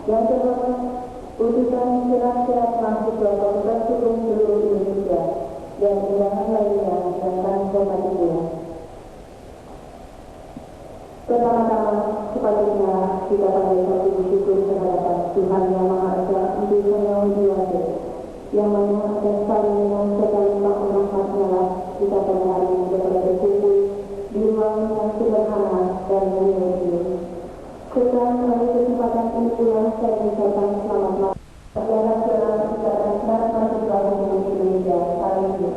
Yang terhormat, utusan surat-surat mahasiswa Fakultas Hukum seluruh Indonesia dan undangan lainnya yang kami hormati pula. Pertama-tama, sepatutnya kita panggil satu bersyukur terhadap Tuhan Yang Maha Esa untuk Sang Diwasa, yang mana dan salinan serta limpah rahmatnya lah kita pada hari ini dapat berkumpul di ruang yang sederhana dan mulia ini. Setelah melalui kesempatan ini pula saya mengucapkan selamat malam Hari Nasional Ikatan Senat Mahasiswa Hukum Indonesia hari ini.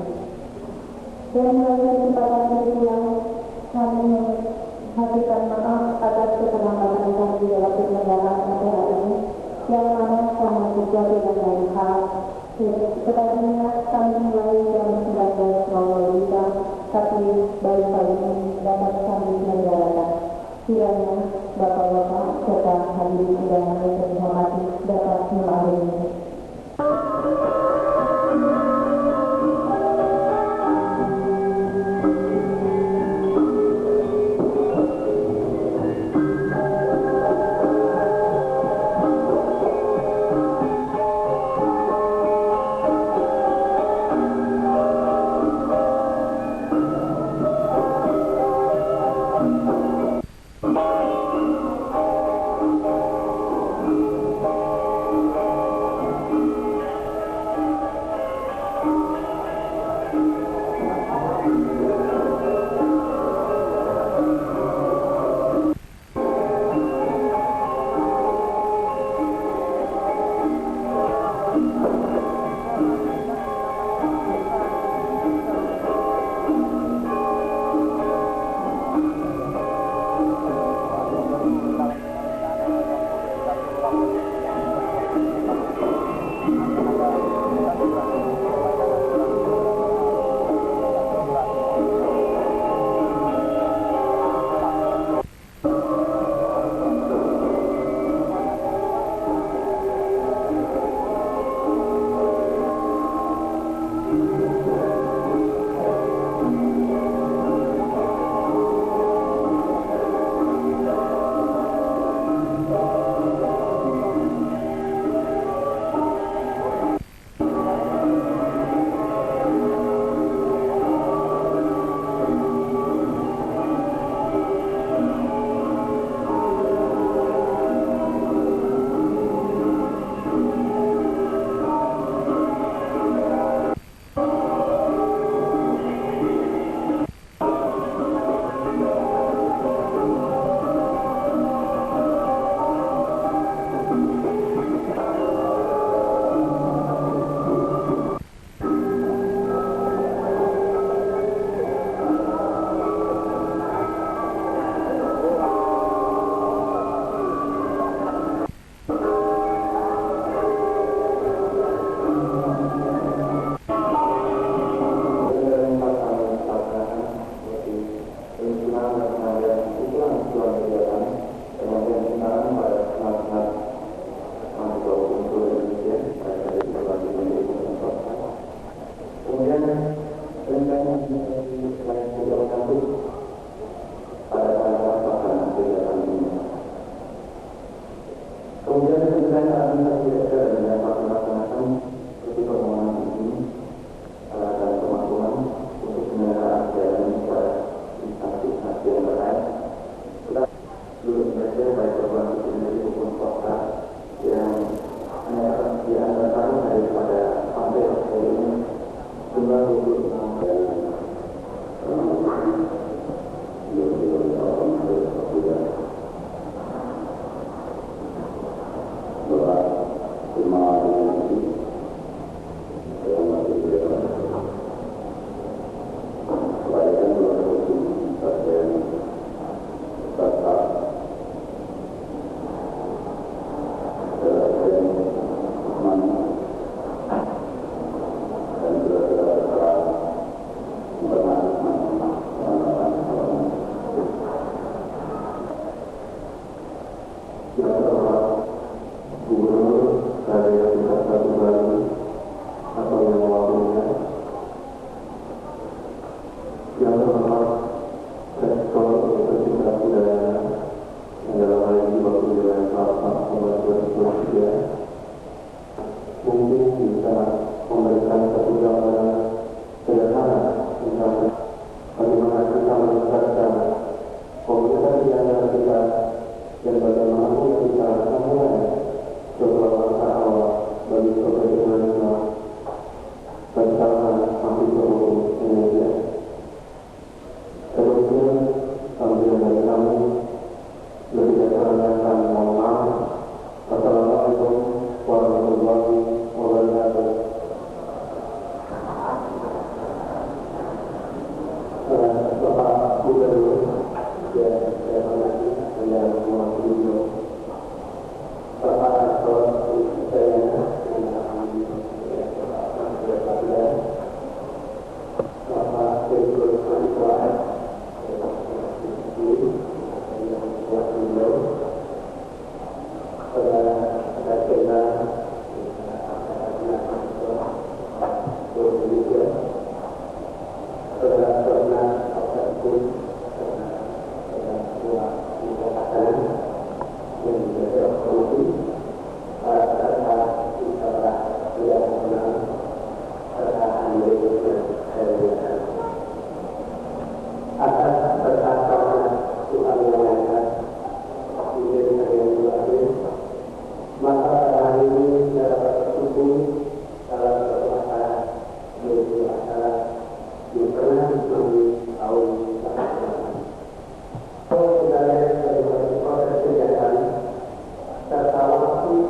Dan melalui kesempatan ini pula kami menghadirkan maaf atas keterlambatan kami dalam penyelenggaraan acara ini, yang mana sangat sesuatu dan lain hal. Tetapinya kami mulai jam 19.00 tapi baru kali ini dapat kami menyelenggarakan. Kiranya Bapak-Bapak serta hadirin undangan yang terhormati dapat memaklumi.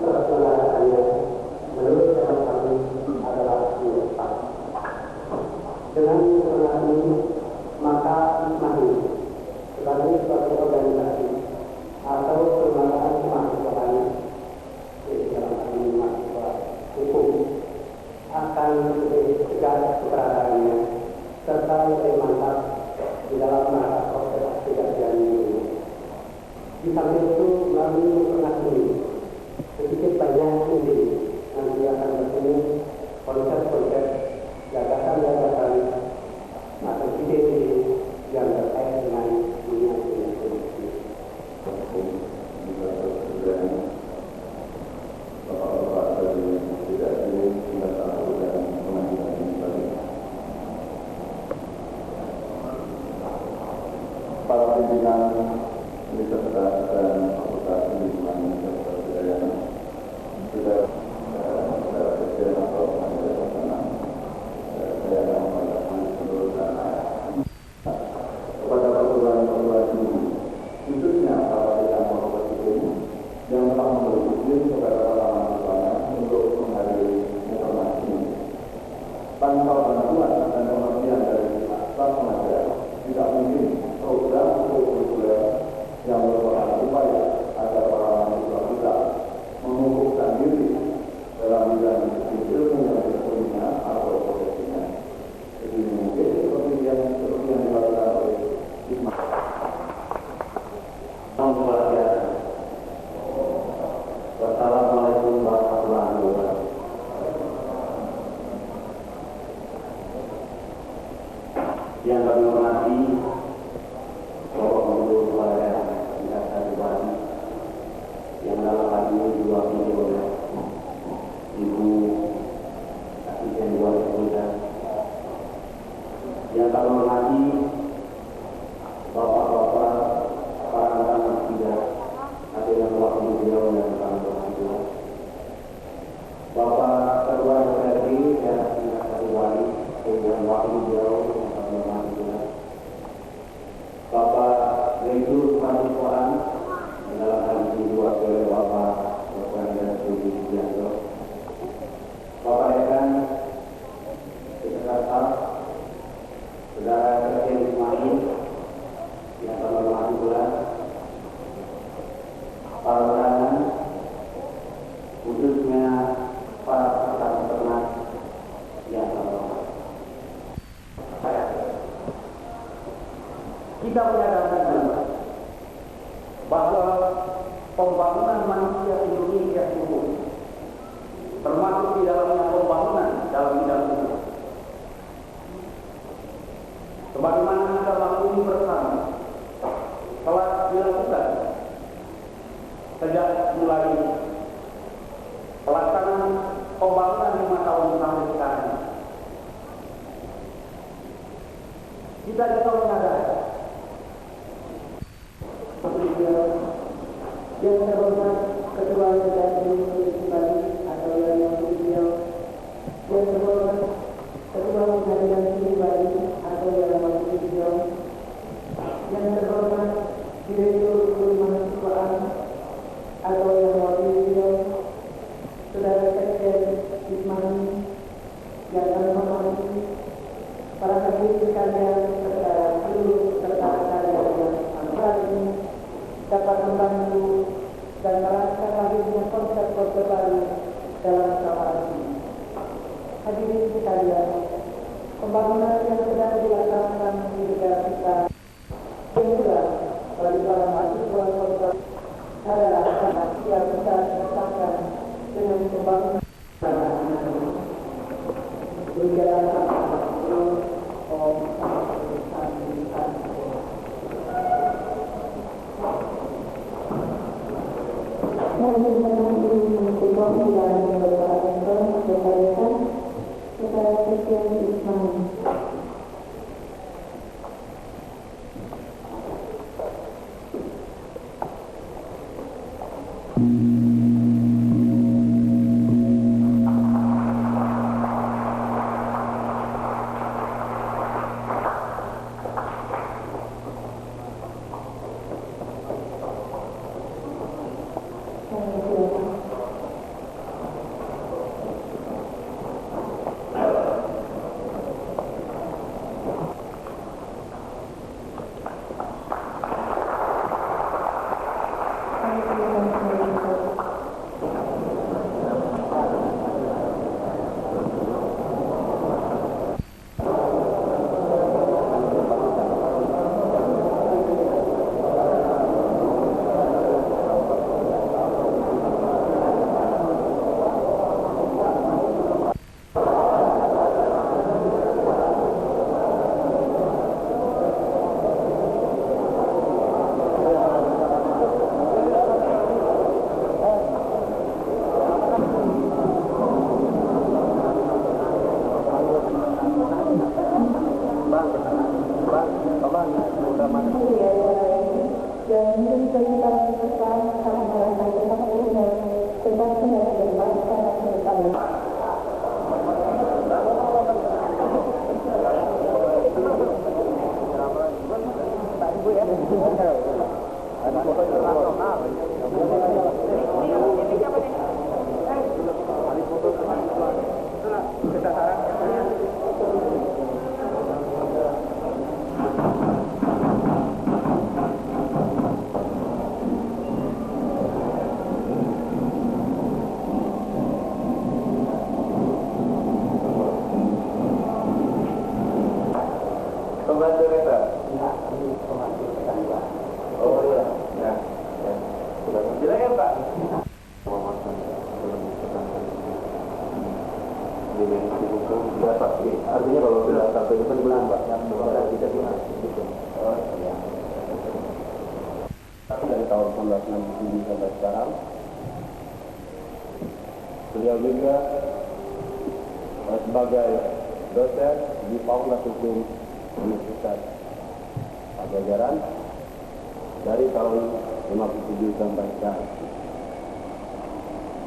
keselarasannya menurut hemat kami adalah tepat. Dengan kebenaran ini, maka ISMAHI sebagai suatu organisasi atau perlembagaan kemahasiswaan dalam hal ini mahasiswa hukum akan lebih tegas keberadaannya serta lebih mantap di dalam menatap proses kejadian ini. Di samping itu, melalui mukernas ini sedikit banyak ini nanti akan bertemu konsep-konsep gagasan-gagasan atau ide-ide yang terkait dengan dunia politik. Para pimpinan Universitas dan Fakultas Pendidikan Universitas Udayana, sudah presiden atau pelaksana, saya akan mengucapkan seluruh dana kepada perguruan-perguruan tinggi, khususnya para bidang fakultas hukum yang telah memberi izin kepada para mahasiswanya untuk menghadiri informasi ini. Tanpa bantuan dan pengertian dari staf pengajar, tidak mungkin program kurikuler yang merupakan upaya agar para mahasiswa kita mengukuhkan diri dalam bidang ilmu yang sesungguhnya atau profesinya. Jadi mungkin seperti yang dilakukan oleh ISMAHI. Wassalamualaikum warahmatullahi wabarakatuh. Yang kami hormati Bapak Gubernur Kepala Daerah Tingkat Bupati, yang dalam hal ini diwakili oleh Ibu Asisten Bupati Kuta. Yang kami hormati Bapak-bapak para rekan media atau yang mewakili beliau yang kami hormati. Bapak Ketua DPRD Daerah Tingkat Bupati yang mewakili beliau yang kami hormati. Bapak Direktur Kemahasiswaan dalam hal ini diwakili oleh Bapak Dr. Budi Subianto, Bapak Dekan, Sekretaris, Saudara Presiden ISMAHI yang kami hormati pula, para undangan, khususnya para peserta peternak yang kami hormati. Kita menyadari bahwa pembangunan manusia Indonesia itu termasuk di dalamnya pembangunan dalam bidang hukum. Sebagaimana kita maklumi bersama telah dilakukan sejak mulai pelaksanaan pembangunan 5 tahun sampai sekarang. Kita juga menyadari yang terhormat Ketua DPRD Bupati atau yang beliau, yang terhormat Ketua Pengadilan Negeri Bali atau yang beliau, yang terhormat Direktur Kemahasiswaan atau yang beliau, Saudara Presiden ISMAHI yang kami hormati, para hadirin sekalian serta seluruh peserta acara yang hari ini dapat membantu dan merasakan lahirnya konsep-konsep baru dalam musyawarah ini. Hadirin sekalian, pembangunan yang sedang dilaksanakan di negara kita yang jelas bagi para mahasiswa kota adalah sangat yang bisa dirasakan dengan pembangunan berjalan Ismail. dimensi hukum. Ya Pak, artinya kalau sudah sampai itu kan belum Pak, yang sudah kita bilang gitu. Ya. Dari tahun 1967 sampai sekarang, beliau juga sebagai dosen di Fakultas Hukum Universitas Pajajaran dari tahun 57 sampai sekarang.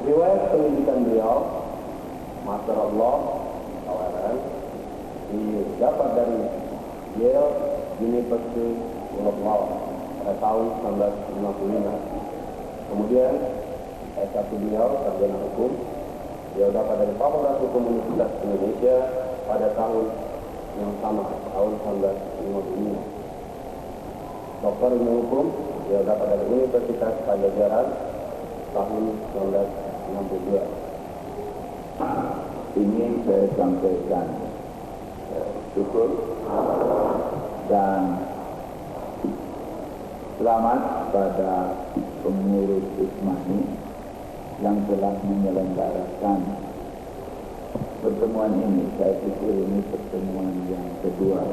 Riwayat pendidikan beliau, Master of Law, kawanan, didapat dari Yale University School of Law pada tahun 1955. Kemudian S1 beliau, sarjana hukum, beliau dapat dari Fakultas Hukum Universitas Indonesia pada tahun yang sama, tahun 1955. Doktor ilmu hukum, beliau dapat dari Universitas Pajajaran tahun 1962. Ingin saya sampaikan syukur dan selamat pada pengurus Ismani yang telah menyelenggarakan pertemuan ini. Saya pikir ini pertemuan yang kedua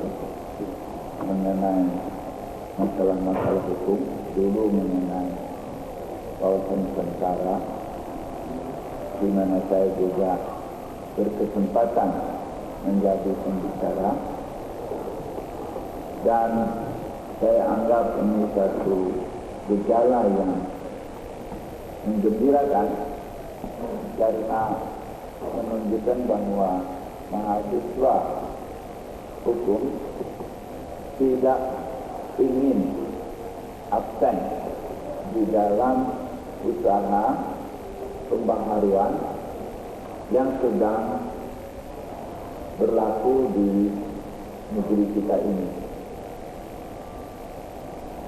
mengenai masalah-masalah hukum. Dulu mengenai kawasan Nusantara, di mana saya juga berkesempatan menjadi pembicara, dan saya anggap ini satu gejala yang menggembirakan karena menunjukkan bahwa mahasiswa hukum tidak ingin absen di dalam usaha pembaharuan yang sedang berlaku di negeri kita ini.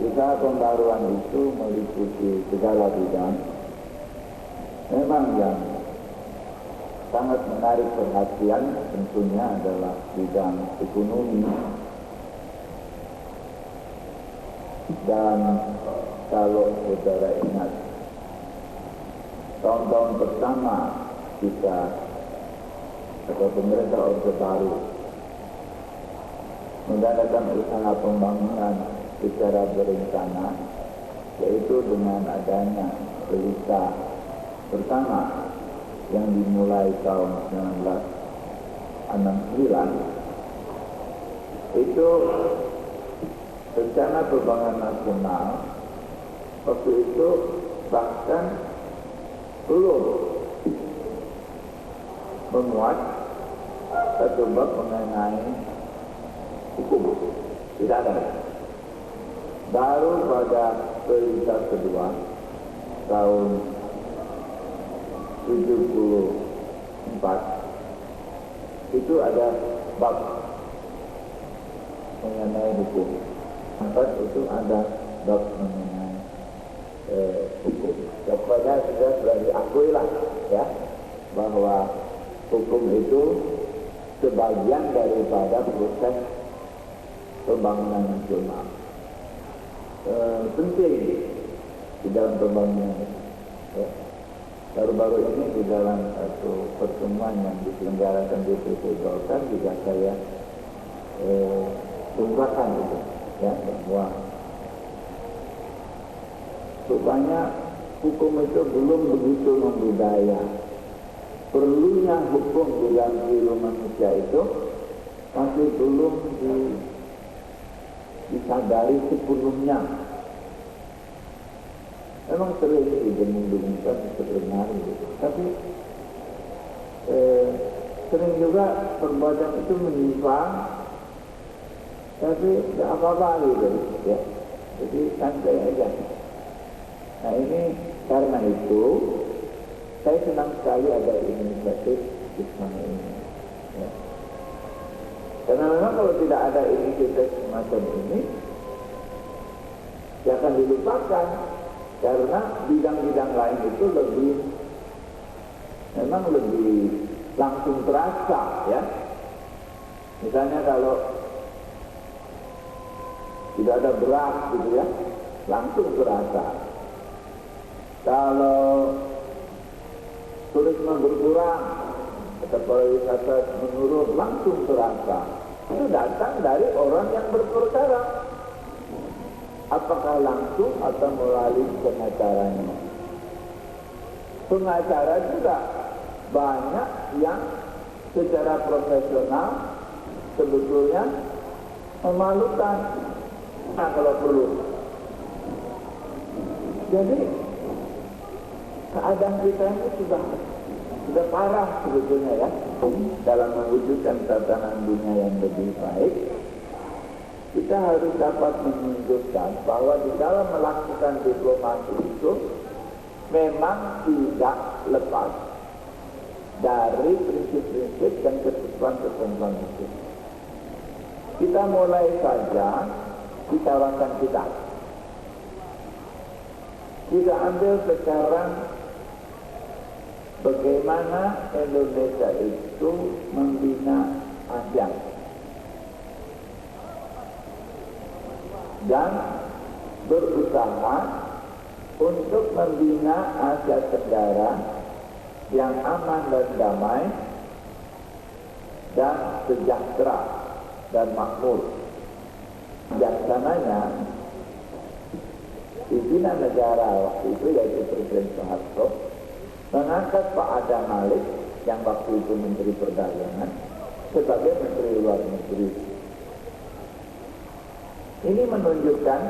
Usaha pembaharuan itu meliputi segala bidang. Memang yang sangat menarik perhatian tentunya adalah bidang ekonomi. Dan kalau saudara ingat, tahun-tahun pertama kita atau pemerintah Orde Baru mengadakan usaha pembangunan secara berencana, yaitu dengan adanya pelita pertama yang dimulai tahun 1969. Itu rencana pembangunan nasional waktu itu bahkan belum memuat satu bab mengenai hukum, tidak ada. Baru pada perintah kedua tahun 74 itu ada bab mengenai hukum. Empat itu ada bab mengenai hukum. Pokoknya sudah diakui lah ya, bahwa hukum itu sebagian daripada proses pembangunan nasional. Penting di dalam pembangunan. Ya. Baru-baru ini di dalam satu pertemuan yang diselenggarakan di DPP Golkar juga saya ungkapkan itu, ya, bahwa rupanya hukum itu belum begitu membudaya. Perlunya hukum di dalam kehidupan manusia itu masih belum disadari sepenuhnya. Memang sering didengung-dengungkan sebenarnya gitu. Tapi sering juga perbuatan itu menyimpang, tapi tidak apa-apa gitu ya. Jadi santai aja. Nah ini karena itu saya senang sekali ada inisiatif Ismani ini. Ya. Karena memang kalau tidak ada inisiatif semacam ini, ya akan dilupakan. Karena bidang-bidang lain itu memang lebih langsung terasa ya. Misalnya kalau tidak ada beras gitu ya, langsung terasa. Kalau turisme berkurang, kepala wisata menurun langsung terasa. Itu datang dari orang yang berperkara. Apakah langsung atau melalui pengacaranya? Pengacara juga banyak yang secara profesional sebetulnya memalukan. Nah, kalau perlu. Jadi keadaan kita ini sudah parah sebetulnya ya. Dalam mewujudkan tatanan dunia yang lebih baik, kita harus dapat menunjukkan bahwa di dalam melakukan diplomasi itu memang tidak lepas dari prinsip-prinsip dan ketentuan-ketentuan itu. Kita mulai saja di kawasan kita. Kita ambil sekarang bagaimana Indonesia itu membina ASEAN dan berusaha untuk membina Asia Tenggara yang aman dan damai dan sejahtera dan makmur. Bijaksananya pimpinan negara waktu itu yaitu Presiden Soeharto mengangkat Pak Adam Malik yang waktu itu Menteri Perdagangan sebagai Menteri Luar Negeri. Ini menunjukkan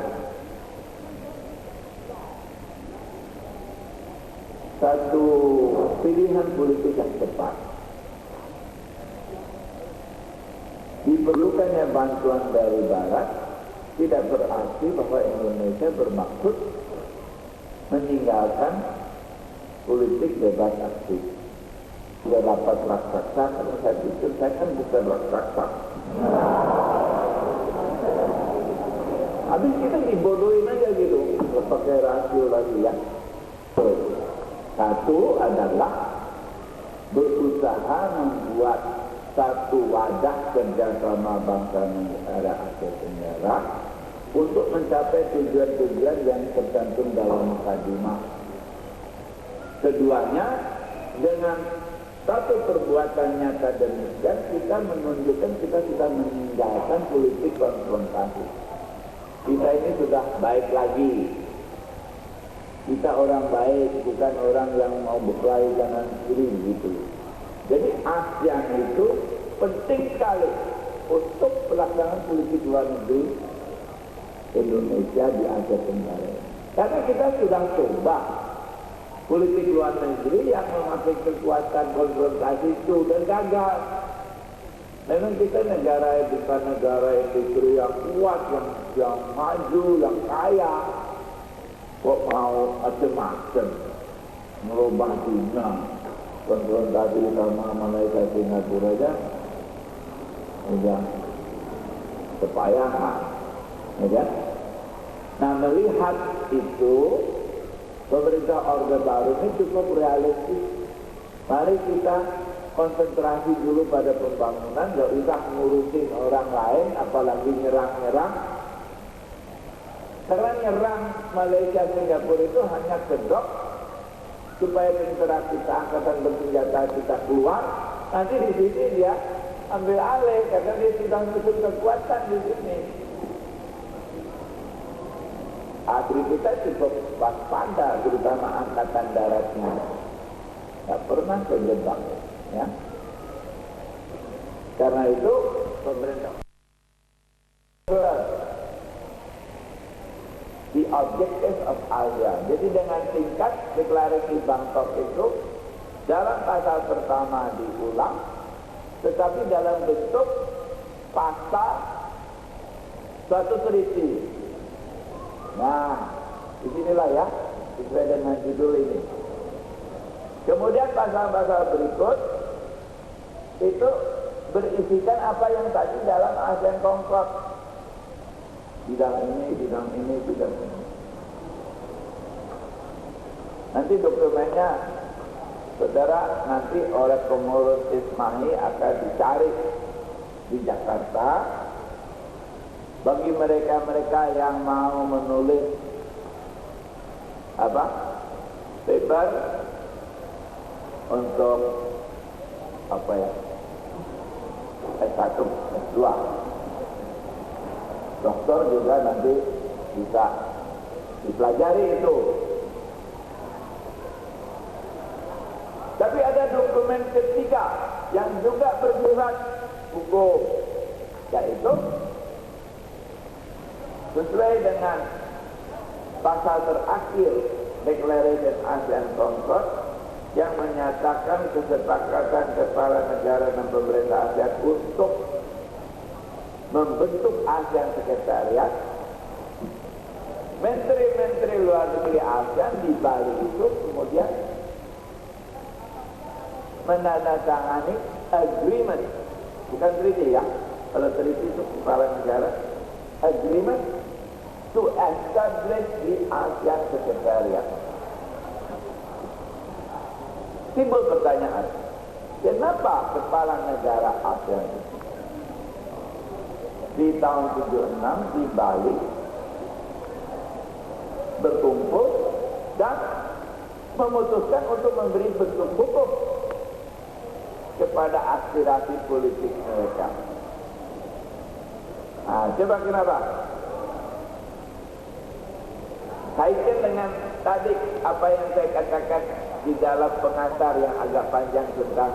satu pilihan politik yang tepat. Diperlukannya bantuan dari Barat tidak berarti bahwa Indonesia bermaksud meninggalkan politik bebas aktif. Sudah dapat raksasa, kalau saya pikir saya kan bukan raksasa. Habis kita dibodohin aja gitu, pakai rasio lagi ya. Satu adalah berusaha membuat satu wadah kerjasama bangsa negara Asia Tenggara untuk mencapai tujuan-tujuan yang tercantum dalam mukadimah. Keduanya, dengan satu perbuatan nyata demikian kita menunjukkan kita sudah meninggalkan politik konfrontasi. Kita ini sudah baik lagi. Kita orang baik, bukan orang yang mau berkelahi kanan kiri gitu. Jadi ASEAN itu penting sekali untuk pelaksanaan politik luar negeri Indonesia di Asia Tenggara. Karena kita sudah coba politik luar negeri yang memakai kekuatan konfrontasi itu dan gagal. Memang kita negara bukan negara industri yang kuat, yang maju, yang kaya. Kok mau macam-macam merubah dunia, konfrontasi sama Malaysia Singapura aja udah kepayahan, ya. Nah, melihat itu pemerintah Orde Baru ini cukup realistis. Mari kita konsentrasi dulu pada pembangunan, gak usah ngurusin orang lain, apalagi nyerang-nyerang. Karena nyerang Malaysia Singapura itu hanya kedok supaya tentara kita, angkatan bersenjata kita keluar. Nanti di sini dia ambil alih karena dia sudah musuh kekuatan di sini. Abri kita cukup waspada, terutama angkatan daratnya. Tak pernah terjebak, ya. Karena itu pemerintah the objectives of ASEAN. Jadi dengan singkat deklarasi Bangkok itu dalam pasal pertama diulang, tetapi dalam bentuk pasal suatu treaty. Nah, disinilah ya, sesuai dengan judul ini. Kemudian pasal-pasal berikut itu berisikan apa yang tadi dalam ASEAN Concord. Bidang ini, bidang ini, bidang ini. Nanti dokumennya, saudara, nanti oleh pengurus Ismahi akan dicari di Jakarta. Bagi mereka-mereka yang mau menulis paper untuk apa ya, S1, S2. Doktor juga nanti bisa dipelajari itu. Tapi ada dokumen ketiga yang juga bersifat hukum, yaitu sesuai dengan pasal terakhir Declaration ASEAN Concord yang menyatakan kesepakatan kepala negara dan pemerintah ASEAN untuk membentuk ASEAN Sekretariat. Menteri-menteri luar negeri ASEAN di Bali itu kemudian menandatangani agreement, bukan treaty ya, kalau treaty itu kepala negara, agreement to establish the ASEAN Secretariat. Timbul pertanyaan, kenapa kepala negara ASEAN di tahun 76 di Bali berkumpul dan memutuskan untuk memberi bentuk hukum kepada aspirasi politik mereka? Coba kenapa? Kaitkan dengan tadi apa yang saya katakan di dalam pengantar yang agak panjang tentang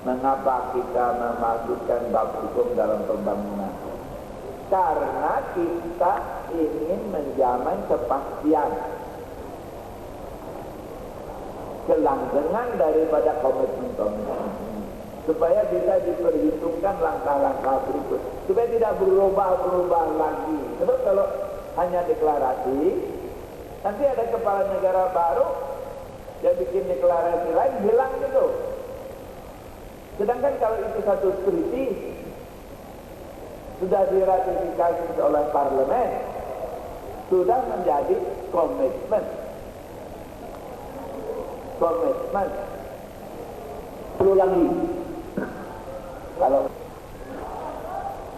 mengapa kita memasukkan bab hukum dalam pembangunan. Karena kita ingin menjamin kepastian, kelanggengan daripada komitmen-komitmen, supaya bisa diperhitungkan langkah-langkah berikut, supaya tidak berubah-ubah lagi. Sebab kalau hanya deklarasi, nanti ada kepala negara baru, dia bikin deklarasi lain, hilang gitu. Sedangkan kalau itu satu treaty, sudah diratifikasi oleh parlemen, sudah menjadi komitmen. Perlu lagi, kalau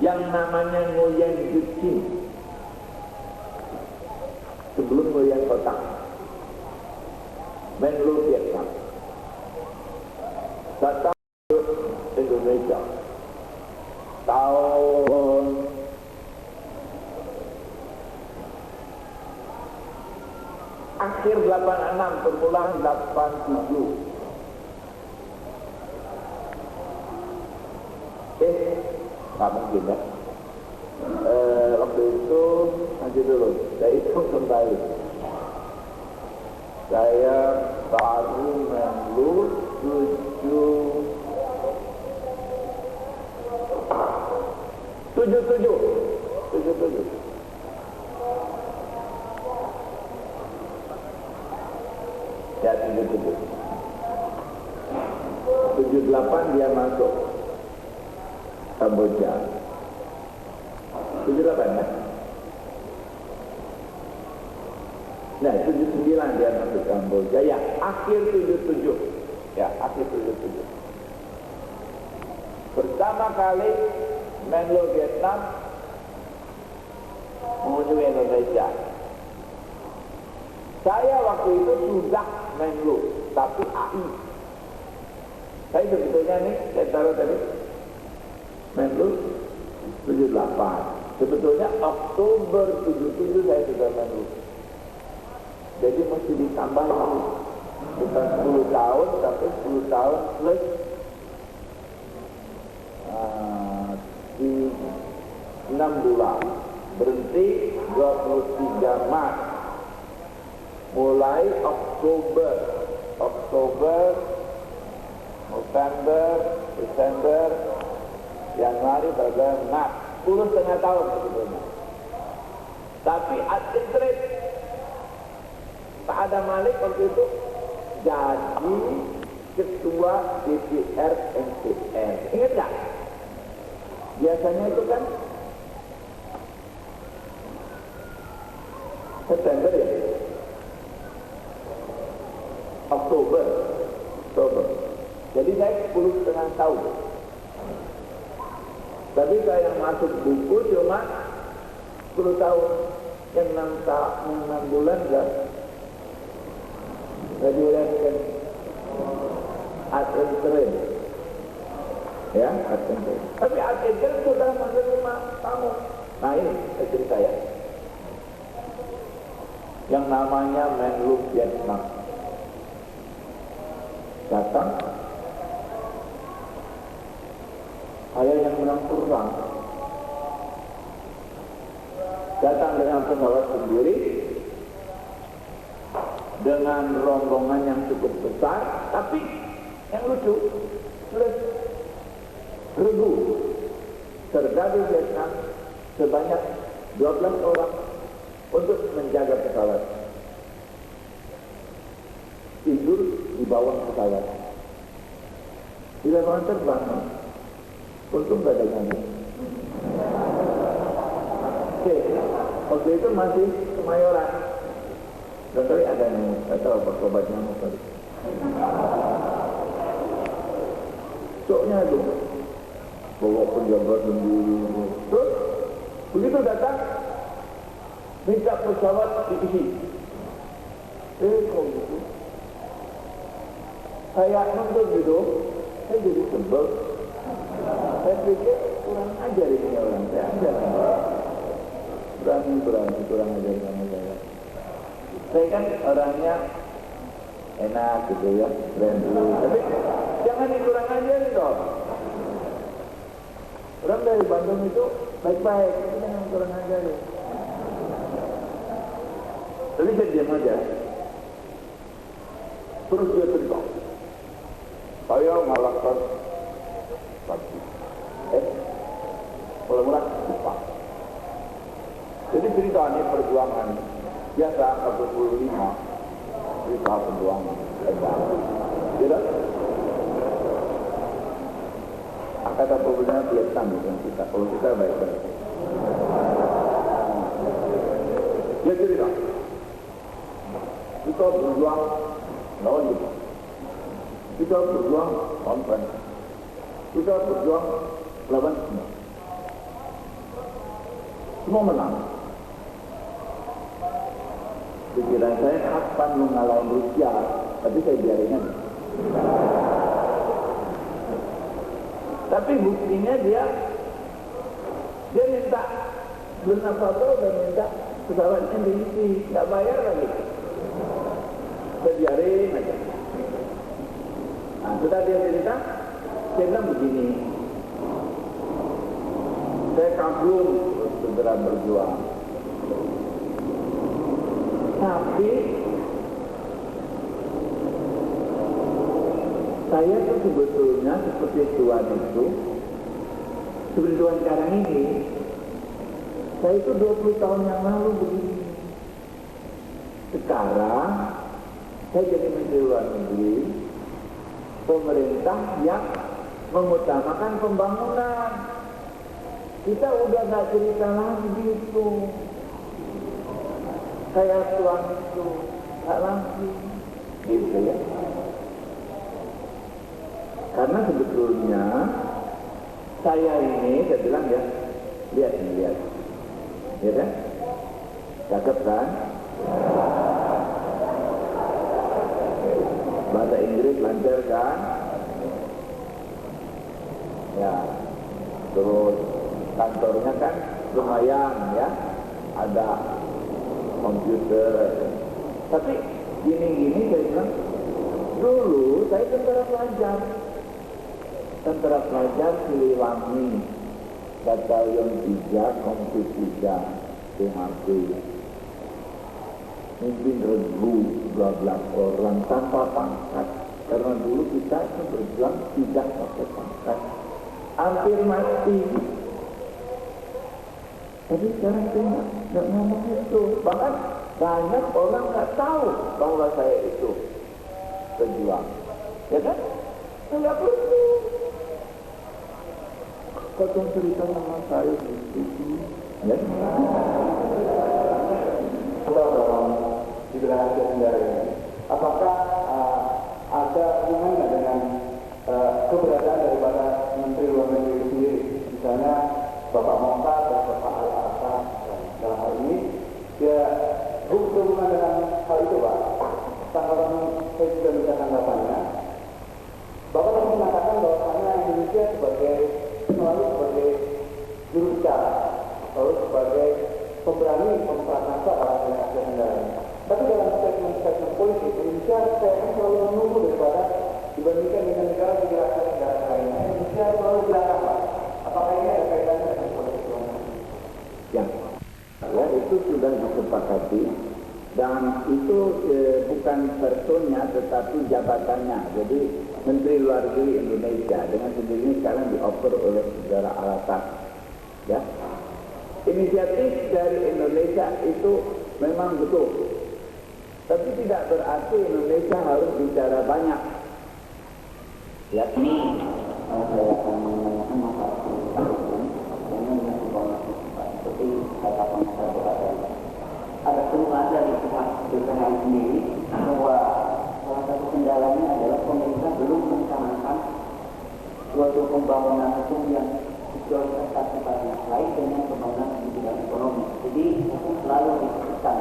yang namanya ngoyen jukin sebelum ngoyen kotak, Menlu Vietnam datang ke Indonesia tahun akhir 86, permulaan 87. Nggak mungkin ya. Waktu itu nanti dulu, saya hitung kembali. Saya baru Menlu 77. Ya 77. 78 dia masuk Kamboja. 78 ya. Nah 79 dia masuk Kamboja. Ya akhir 77. Akhir 77. Pertama kali Menlu Vietnam mengunjungi Indonesia. Saya waktu itu sudah Menlu, tapi AI. Saya sebetulnya nih, saya taruh tadi Menlu 78. Sebetulnya Oktober 77 saya sudah Menlu. Jadi mesti ditambah lagi. Bukan 10 tahun, tapi 10 tahun plus 6 bulan. Berhenti 23 Maret. Mulai Oktober, November, Desember, Januari, Februari, Maret, 10,5 tahun sebetulnya. Tapi administratif Pak Adam Malik waktu itu jadi ketua DPR MPR. Ingat nggak? Biasanya itu kan September ya, Oktober. Jadi saya 10,5 tahun. Tapi saya masuk buku cuma 10 tahun. Yang 6 bulan enggak. Jadi kan ad interim. Ya, Archangel. Tapi Archangel sudah menerima tamu. Nah ini cerita ya. Yang namanya Menlu Vietnam datang, saya yang menang perang, datang dengan pesawat sendiri, dengan rombongan yang cukup besar, tapi yang lucu, plus regu serdadu Vietnam sebanyak 12 orang untuk menjaga pesawat, tidur di bawah pesawat, di lapangan terbang. Untung gak ada kami. Oke, waktu itu masih Kemayoran. Dan kali ada nyamuk, saya tahu apa obat nyamuk tadi. Coknya itu bawa penjaga sendiri. Terus begitu datang, minta pesawat diisi. Kok gitu? Saya nonton gitu, saya jadi sebel. Saya pikir kurang ajar ini orang, saya ajar. Berani kurang ajar sama saya. Saya kan orangnya enak gitu ya, friendly. Tapi jangan dikurang ajarin dong. Orang dari Bandung itu baik-baik, itu jangan kurang ajarin. Tapi saya diam aja. Terus dia cerita, saya ngalahkan pasti. Mula-mula lupa. Jadi cerita ini perjuangan biasa 45 cerita perjuangan. Tidak? Kata problemnya Vietnam bukan kita. Kalau kita baik-baik. Dia cerita, kita berjuang lawan Jepang. Kita berjuang lawan Prancis. Kita berjuang lawan semua. Semua menang. Pikiran saya kapan mengalahin Rusia, tapi saya biarin aja. Tapi buktinya dia minta belum apa-apa dan minta pesawatnya diisi, nggak bayar lagi. Saya biarin aja. Nah, sudah dia cerita, saya bilang begini, saya kagum segera berjuang. Tapi saya tuh sebetulnya seperti Tuhan itu, seperti Tuhan sekarang ini, saya itu 20 tahun yang lalu begini. Sekarang saya jadi Menteri Luar Negeri, pemerintah yang mengutamakan pembangunan. Kita udah gak cerita lagi itu kayak Tuhan itu, gak lagi gitu ya. Karena sebetulnya saya ini, saya bilang ya, lihat, ya kan? Cakep kan? Bahasa Inggris lancar kan? Ya, terus kantornya kan lumayan ya, ada komputer. Tapi gini-gini saya bilang, dulu saya tentara pelajar Siliwangi, Batalion 3, Kompi 3, THP. Mimpin regu 12 orang tanpa pangkat. Karena dulu kita berjuang tidak pakai pangkat. Hampir mati. Tapi sekarang saya nggak ngomong itu. Bahkan banyak orang nggak tahu bahwa saya itu berjuang. Ya kan? Nggak perlu. Kau cerita sama saya gitu. Ya? Di wilayah Asia Tenggara ini, apakah ada hubungannya dengan keberadaan daripada Menteri Luar Negeri itu sendiri, misalnya Bapak Mokhtar dan Bapak Al-Assad dalam hal ini, ya hubungan dengan hal itu Pak. Tanggapan saya juga minta tanggapannya. Bapak tadi mengatakan bahwa Indonesia sebagai bukan personnya tetapi jabatannya. Jadi Menteri Luar Negeri Indonesia dengan sendirinya sekarang dioper oleh Saudara Alatas. Ya, inisiatif dari Indonesia itu memang betul, tapi tidak berarti Indonesia harus bicara banyak. Ya, ini saya akan menanyakan masalah dengan informasi seperti katakan masyarakat ada keluhan dari pihak BPH sendiri bahwa salah satu kendalanya adalah pemerintah belum mencanangkan suatu pembangunan hukum yang prioritaskan kepada lain dengan pembangunan di bidang ekonomi. Jadi hukum selalu disebutkan.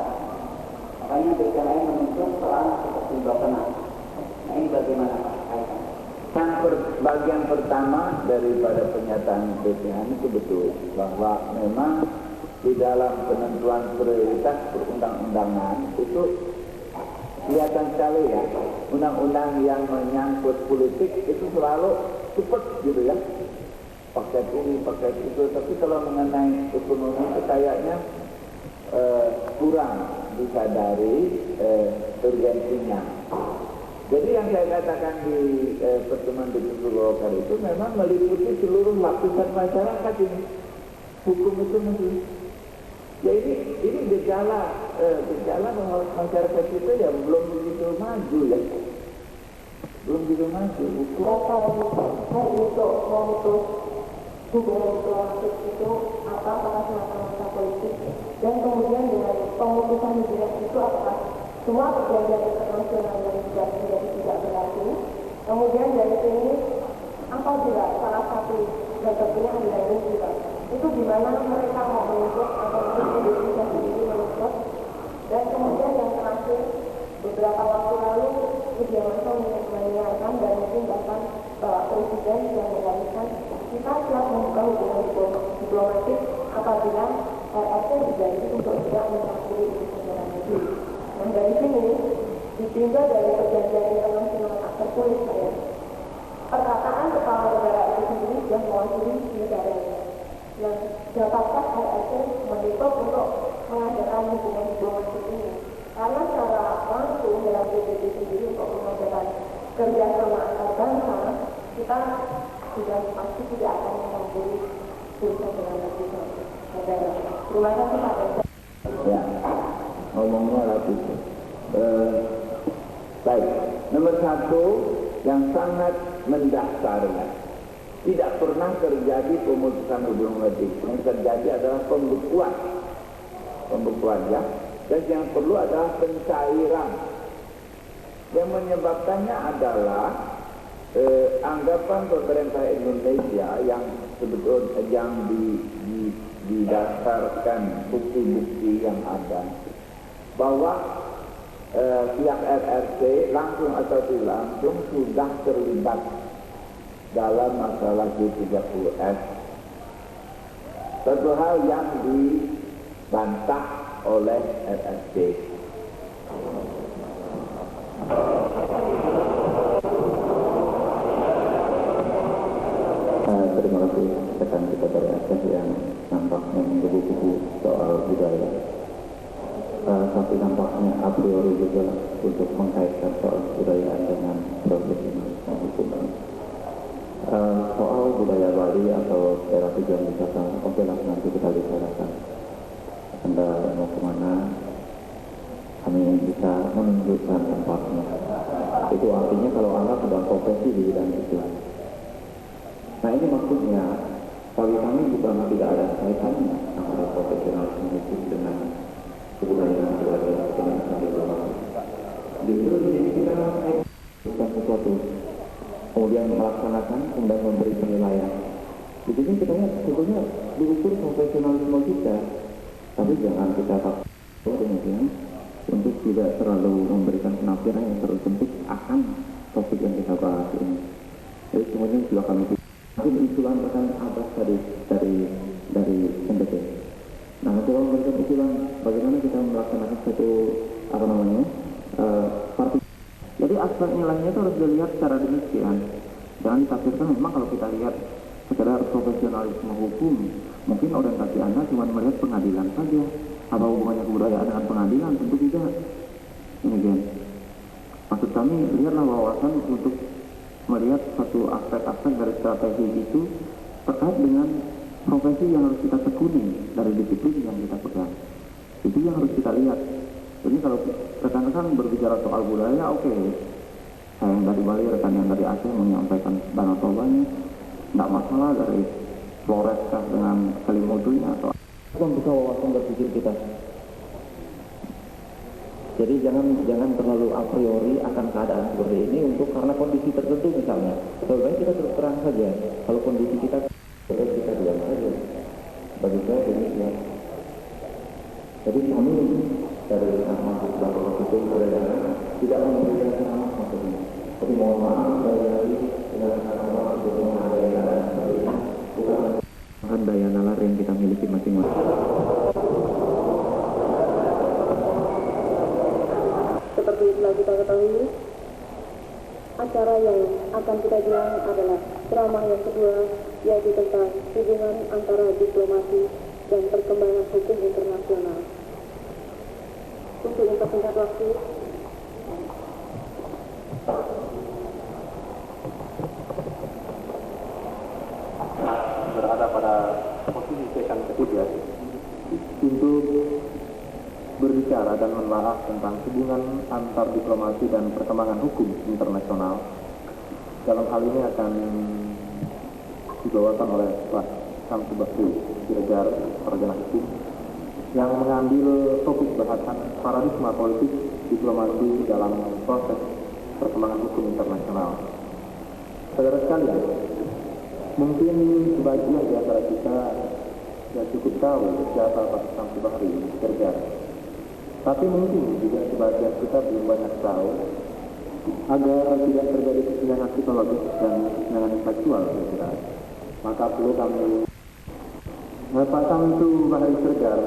Makanya BPH menuntut soal seperti Bapenas. Nah ini bagaimana Pak kaitan? Bagian pertama daripada pernyataan BPH itu betul bahwa memang di dalam penentuan prioritas perundang-undangan itu kelihatan sekali ya, undang-undang yang menyangkut politik itu selalu cepat gitu ya, paket ini, paket itu, tapi kalau mengenai ekonomi itu kayaknya kurang disadari urgensinya. Jadi yang saya katakan di pertemuan diskusi lokal itu memang meliputi seluruh lapisan masyarakat ini. Hukum itu mesti. Ya ini gejala bahwa masyarakat kita ya belum begitu maju ya. Belum begitu maju. Saya untuk memutus hubungan diplomatik itu apakah masa politik dan kemudian dengan pemutusan hubungan itu apakah semua perjanjian internasional yang sudah menjadi tidak berlaku. Kemudian dari sini apabila salah satu dan tentunya adalah juga itu di mana mereka mau menuntut atau Indonesia sendiri menuntut. Dan kemudian yang terakhir beberapa waktu lalu Media Massa menyiarkan dan mungkin bahkan Bapak Presiden yang mengatakan kita siap membuka hubungan diplomatik apabila RRC berjanji untuk tidak mencampuri urusan dalam negeri. Nah dari sini ditinjau dari perjanjian internasional tak tertulis saya, perkataan kepala negara itu sendiri sudah mewakili negaranya. Nah, dapatkah RRC mendukung untuk mengadakan hubungan diplomatik ini? Karena secara langsung dalam PBB sendiri untuk mengadakan kerjasama antar bangsa, kita sudah pasti tidak akan mencampuri urusan dalam negeri negara. Terima kasih Pak. Ya, ngomongnya lapis. Baik, nomor satu yang sangat mendasar ya, tidak pernah terjadi pemutusan hubungan diplomatik. Yang terjadi adalah pembekuan ya. Dan yang perlu adalah pencairan. Yang menyebabkannya adalah anggapan pemerintah Indonesia yang sebetulnya yang didasarkan bukti-bukti yang ada bahwa pihak RRC langsung atau tidak langsung sudah terlibat dalam masalah G30S. Satu hal yang dibantah oleh RRC. Terima kasih rekan kita dari Aceh yang nampaknya menggebu-gebu soal budaya. Tapi nampaknya a priori juga untuk mengkaitkan soal kebudayaan dengan profesionalisme hukum. Soal budaya Bali atau daerah tujuan wisata, oke lah nanti kita bicarakan. Anda mau kemana, kami bisa menunjukkan tempatnya. Itu artinya kalau Anda sudah profesi di bidang itu. Nah ini maksudnya bagi kami juga tidak ada kaitannya antara profesionalisme hukum dengan kebudayaan budaya dengan diplomatik. Justru di sini kita melakukan sesuatu, kemudian melaksanakan kemudian memberi penilaian. Di sini kita lihat sebetulnya diukur profesionalisme kita, tapi jangan kita takut kemudian untuk tidak terlalu memberikan penafsiran yang terlalu sempit akan topik yang kita bahas ini. Jadi semuanya sudah kami mungkin usulan rekan Abbas tadi dari NDP. Nah, kalau memberikan usulan bagaimana kita melaksanakan satu jadi aspek nilainya itu harus dilihat secara demikian. Jangan ditafsirkan memang kalau kita lihat sekedar profesionalisme hukum, mungkin orientasi Anda cuma melihat pengadilan saja. Apa hubungannya kebudayaan dengan pengadilan? Tentu tidak. Demikian. Maksud kami, lihatlah wawasan untuk melihat satu aspek-aspek dari strategi itu terkait dengan profesi yang harus kita tekuni dari disiplin yang kita pegang. Itu yang harus kita lihat. Jadi kalau rekan-rekan berbicara soal budaya, oke. Saya yang dari Bali, rekan yang dari Aceh menyampaikan Danau Tobanya, nggak masalah dari Flores kah dengan Kelimutunya atau membuka wawasan berpikir kita. Jadi jangan terlalu a priori akan keadaan seperti ini untuk karena kondisi tertentu misalnya. Lebih baik kita terus terang saja. Kalau kondisi kita terus kita diam saja. Bagi saya demikian. Jadi kami dari mahasiswa hukum Perdana tidak memberikan sama maksudnya. Tapi mohon maaf dari dengan kata-kata sebelum ada yang lain seperti ini. Bukan daya nalar yang kita miliki masing-masing. Seperti telah kita ketahui, acara yang akan kita bilang adalah ceramah yang kedua, yaitu tentang hubungan antara diplomasi dan perkembangan hukum internasional. Untuk mempersingkat waktu, berada pada posisi sesi ketiga untuk berbicara dan membahas tentang hubungan antar diplomasi dan perkembangan hukum internasional. Dalam hal ini akan dibawakan oleh Pak Samsu Bakri Siregar, sarjana hukum, yang mengambil topik bahasan paradigma politik diplomasi dalam proses perkembangan hukum internasional. Saudara sekalian, mungkin sebagian di antara kita sudah cukup tahu siapa Pak Samsu Bakri Siregar. Tapi mungkin juga sebagian kita belum banyak tahu agar tidak terjadi kesenjangan psikologis dan kesenjangan intelektual kira-kira. Maka perlu kami Pak Samsu Bakri Siregar,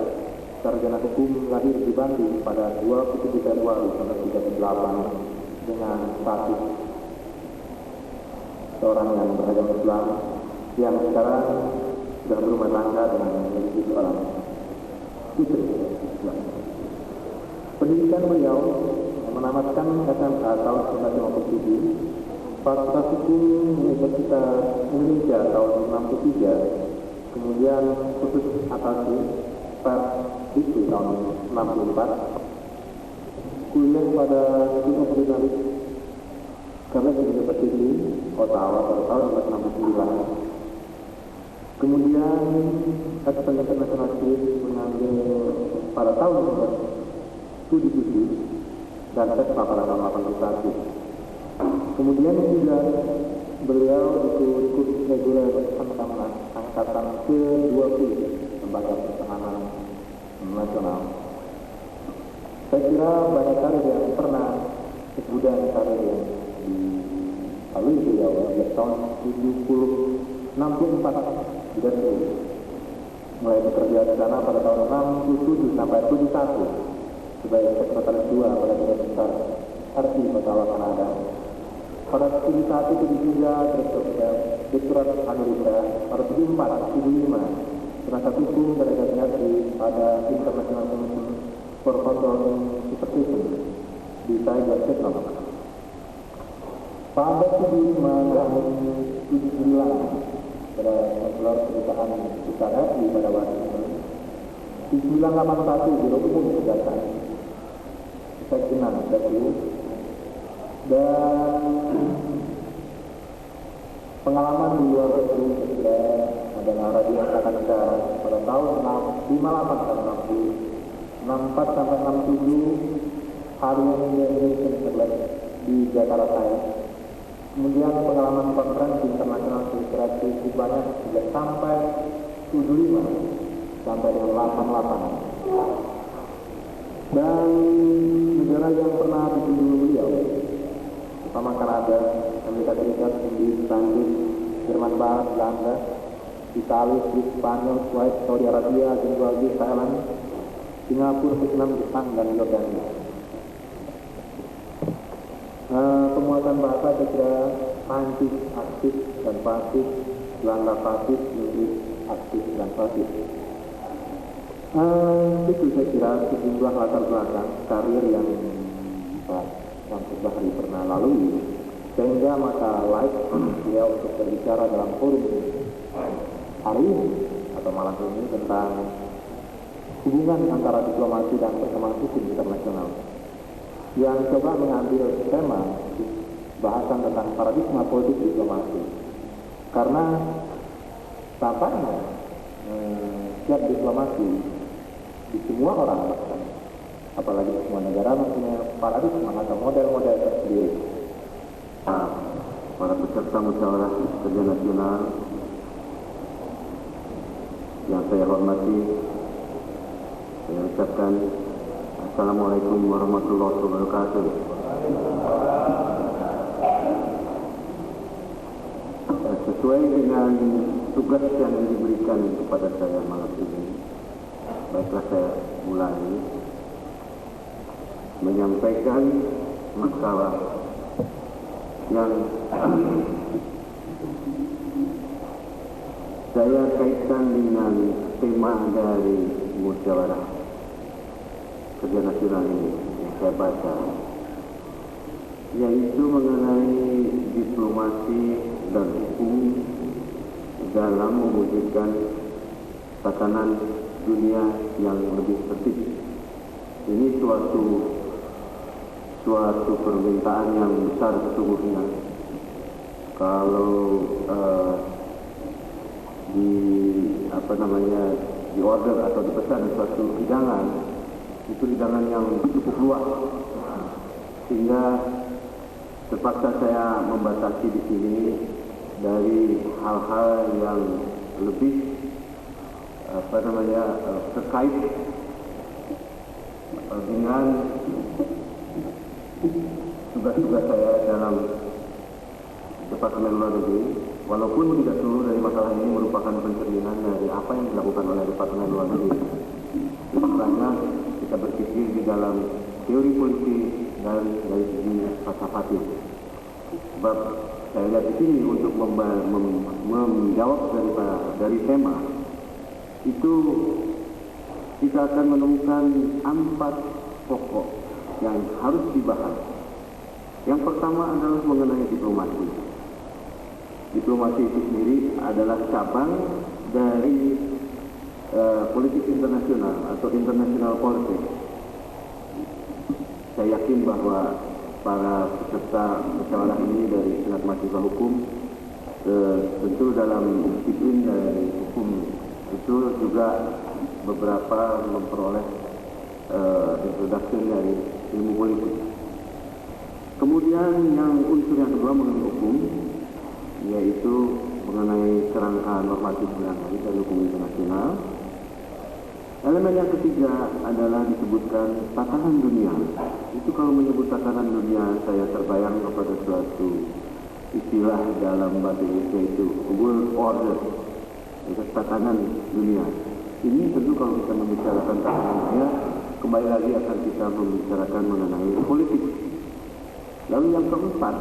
sarjana hukum, lahir di Bandung pada 27 Februari 1938 dengan status seorang yang beragama Islam yang sekarang sudah berumah tangga dengan memiliki seorang istri. Pendidikan beliau menamatkan SMA tahun 1957, Fakultas Hukum Universitas Indonesia tahun 1963, kemudian khusus atasi per itu tahun 1964, kuliah pada School of Journalism Carleton University Ottawa pada tahun 1969. Kemudian External International Studies mengambil pada tahun 1977 dan TESPA pada tahun 1981. Kemudian juga beliau ikut kursus reguler angkatan ke-20 Lembaga Pertahanan Nasional. Saya kira banyak karir yang pernah kemudian karir yang dilalui beliau sejak tahun 64 di Darfur. Mulai bekerja di sana pada tahun 67 sampai 71 sebagai sekretaris 2 pada Duta Besar RI Ottawa, Kanada. Pada 71-73 Direktorat Amerika, pada 74-75 penasihat hukum delegasi RI pada International Commission for Control Supervision di Tiger, Vietnam. Pada 75 dan 79 pada Konsulat Kedutaan Besar RI pada Washington. Di 981 Biro Umum Kejaksaan Seksinan Darfur. Dan pengalaman di luar negeri ketika adalah Radio Angkatan Negara pada tahun 58 sampai 60, 64 sampai 67 hari Indonesia di Jakarta. Kemudian pengalaman konferensi internasional sekretariat banyak sejak sampai 75 sampai dengan 88. Dan negara yang pernah dikunjungi beliau pertama Kanada, Amerika Serikat, Inggris, Prancis, Jerman Barat, Belanda, Italia, Swiss, Spanyol, Kuwait, Saudi Arabia, Zimbabwe, Thailand, Singapura, Vietnam, Jepang, dan Yordania. Penguatan bahasa kira Prancis aktif dan pasif, Belanda pasif, Inggris aktif dan pasif. Itu saya kira sejumlah latar belakang karir yang Syamsul Bahri pernah lalui, sehingga maka layak beliau untuk berbicara dalam forum hari ini atau malam ini tentang hubungan antara diplomasi dan perkembangan hukum internasional, yang coba mengambil tema bahasan tentang paradigma politik diplomasi. Karena tampaknya setiap diplomasi di semua orang, bahkan apalagi semua negara, mempunyai paradigma atau model-model tersendiri. Para peserta musyawarah kerja nasional yang saya hormati, saya ucapkan Assalamualaikum warahmatullahi wabarakatuh. Sesuai dengan tugas yang diberikan kepada saya malam ini, baiklah saya mulai menyampaikan masalah yang saya kaitkan dengan tema dari musyawarah kerja nasional ini yang saya baca, yaitu mengenai diplomasi dan hukum dalam mewujudkan tatanan dunia yang lebih tertib. Ini suatu permintaan yang besar sesungguhnya. Kalau di order atau dipesan suatu hidangan, itu hidangan yang cukup luas, sehingga terpaksa saya membatasi di sini dari hal-hal yang lebih terkait dengan tugas-tugas saya dalam Departemen Luar Negeri, walaupun tidak seluruh dari masalah ini merupakan pencerminan dari apa yang dilakukan oleh Departemen Luar Negeri. Makanya kita berpikir di dalam teori politik dan dari segi falsafatif. Sebab saya lihat di sini untuk menjawab dari tema itu, kita akan menemukan 4 pokok yang harus dibahas. Yang pertama adalah mengenai diplomasi. Diplomasi itu sendiri adalah cabang dari politik internasional atau international politics. Saya yakin bahwa para peserta musyawarah ini dari Senat Mahasiswa Hukum tentu dalam disiplin dari hukum itu juga beberapa memperoleh introduction dari ilmu politik. Kemudian yang unsur yang kedua mengenai hukum, yaitu mengenai kerangka normatif dan hukum internasional. Elemen yang ketiga adalah disebutkan tatanan dunia. Itu kalau menyebut tatanan dunia, saya terbayang kepada suatu istilah dalam bahasa Indonesia, itu world order, itu tatanan dunia. Ini tentu kalau kita membicarakan tatanan dunia, kembali lagi akan kita membicarakan mengenai politik. Lalu yang keempat,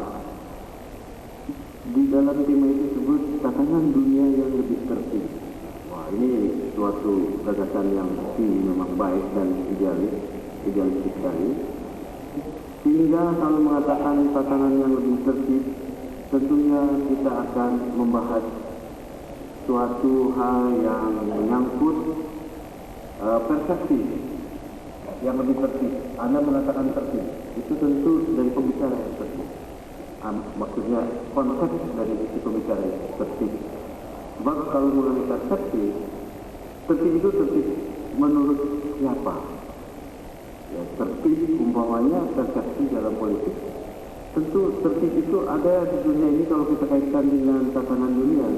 di dalam tema itu disebut tatanan dunia yang lebih tertib. Wah, ini suatu gagasan yang memang baik dan idealis sekali. Sehingga kalau mengatakan tatanan yang lebih tertib, tentunya kita akan membahas suatu hal yang menyangkut persepsi yang lebih tertib. Anda mengatakan tertib, itu tentu dari pembicara yang tertib. Maksudnya konsep dari si pembicara yang tertib. Sebab kalau mengenai persepsi, tertib itu tertib menurut siapa? Ya, tertib umpamanya persepsi dalam politik. Tentu tertib itu ada di dunia ini kalau kita kaitkan dengan tatanan dunia.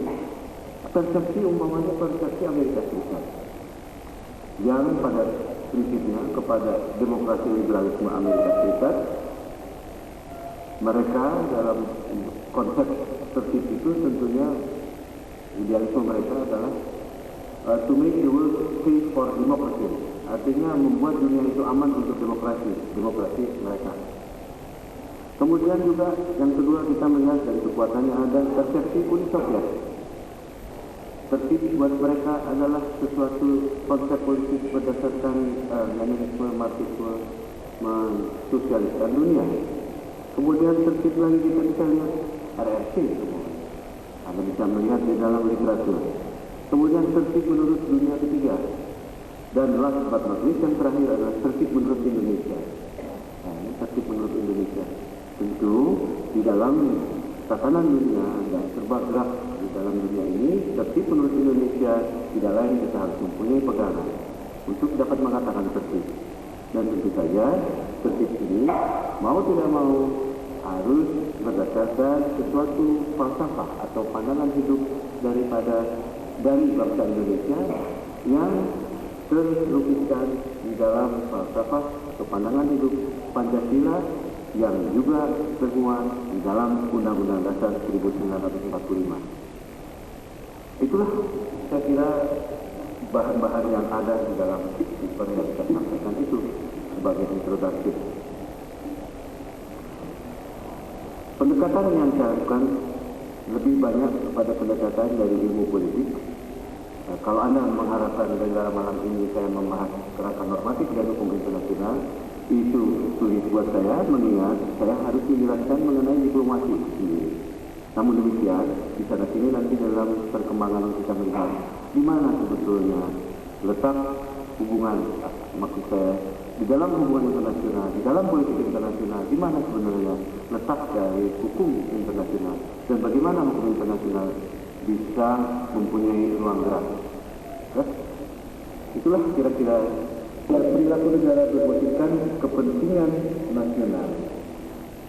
Persepsi umpamanya persepsi Amerika Serikat, yang pada prinsipnya kepada demokrasi liberalisme Amerika Serikat, mereka dalam konsep tertib itu tentunya idealisme mereka adalah to make the world safe for democracy, artinya membuat dunia itu aman untuk demokrasi mereka. Kemudian juga yang kedua kita melihat dari kekuatannya ada persepsi Uni Soviet. Tertib buat mereka adalah sesuatu konsep politik berdasarkan manajemen marxisme mensosialiskan dunia. Kemudian tertib lagi kita bisa lihat RRC semua. Anda bisa melihat di dalam literatur. Kemudian tertib menurut dunia ketiga. Dan last but not least yang terakhir adalah tertib menurut Indonesia. Nah, ini tertib menurut Indonesia. Tentu di dalam tatanan dunia dan serba gerak di dalam dunia ini, tertib menurut Indonesia tidak lain kita harus mempunyai pegangan untuk dapat mengatakan tertib. Dan tentu saja tertib ini mau tidak mau harus berdasarkan sesuatu falsafah atau pandangan hidup dari bangsa Indonesia yang terlukiskan di dalam falsafah atau pandangan hidup Pancasila yang juga termuat di dalam Undang-Undang Dasar 1945. Itulah saya kira bahan-bahan yang ada di dalam paper yang saya sampaikan itu sebagai introduksi. Pendekatan yang saya lakukan lebih banyak kepada pendekatan dari ilmu politik. Nah, kalau Anda mengharapkan negara malam ini saya membahas gerakan normatif dan hukum internasional, itu sulit buat saya mengingat saya harus menjelaskan mengenai diplomasi sendiri. Namun demikian, di sana sini nanti dalam perkembangan kita melihat di mana sebetulnya letak hubungan, maksud saya di dalam hubungan internasional, di dalam politik internasional, di mana sebenarnya letak dari hukum internasional dan bagaimana hukum internasional bisa mempunyai ruang gerak. Ya? Itulah kira-kira perilaku negara berwujudkan kepentingan nasional,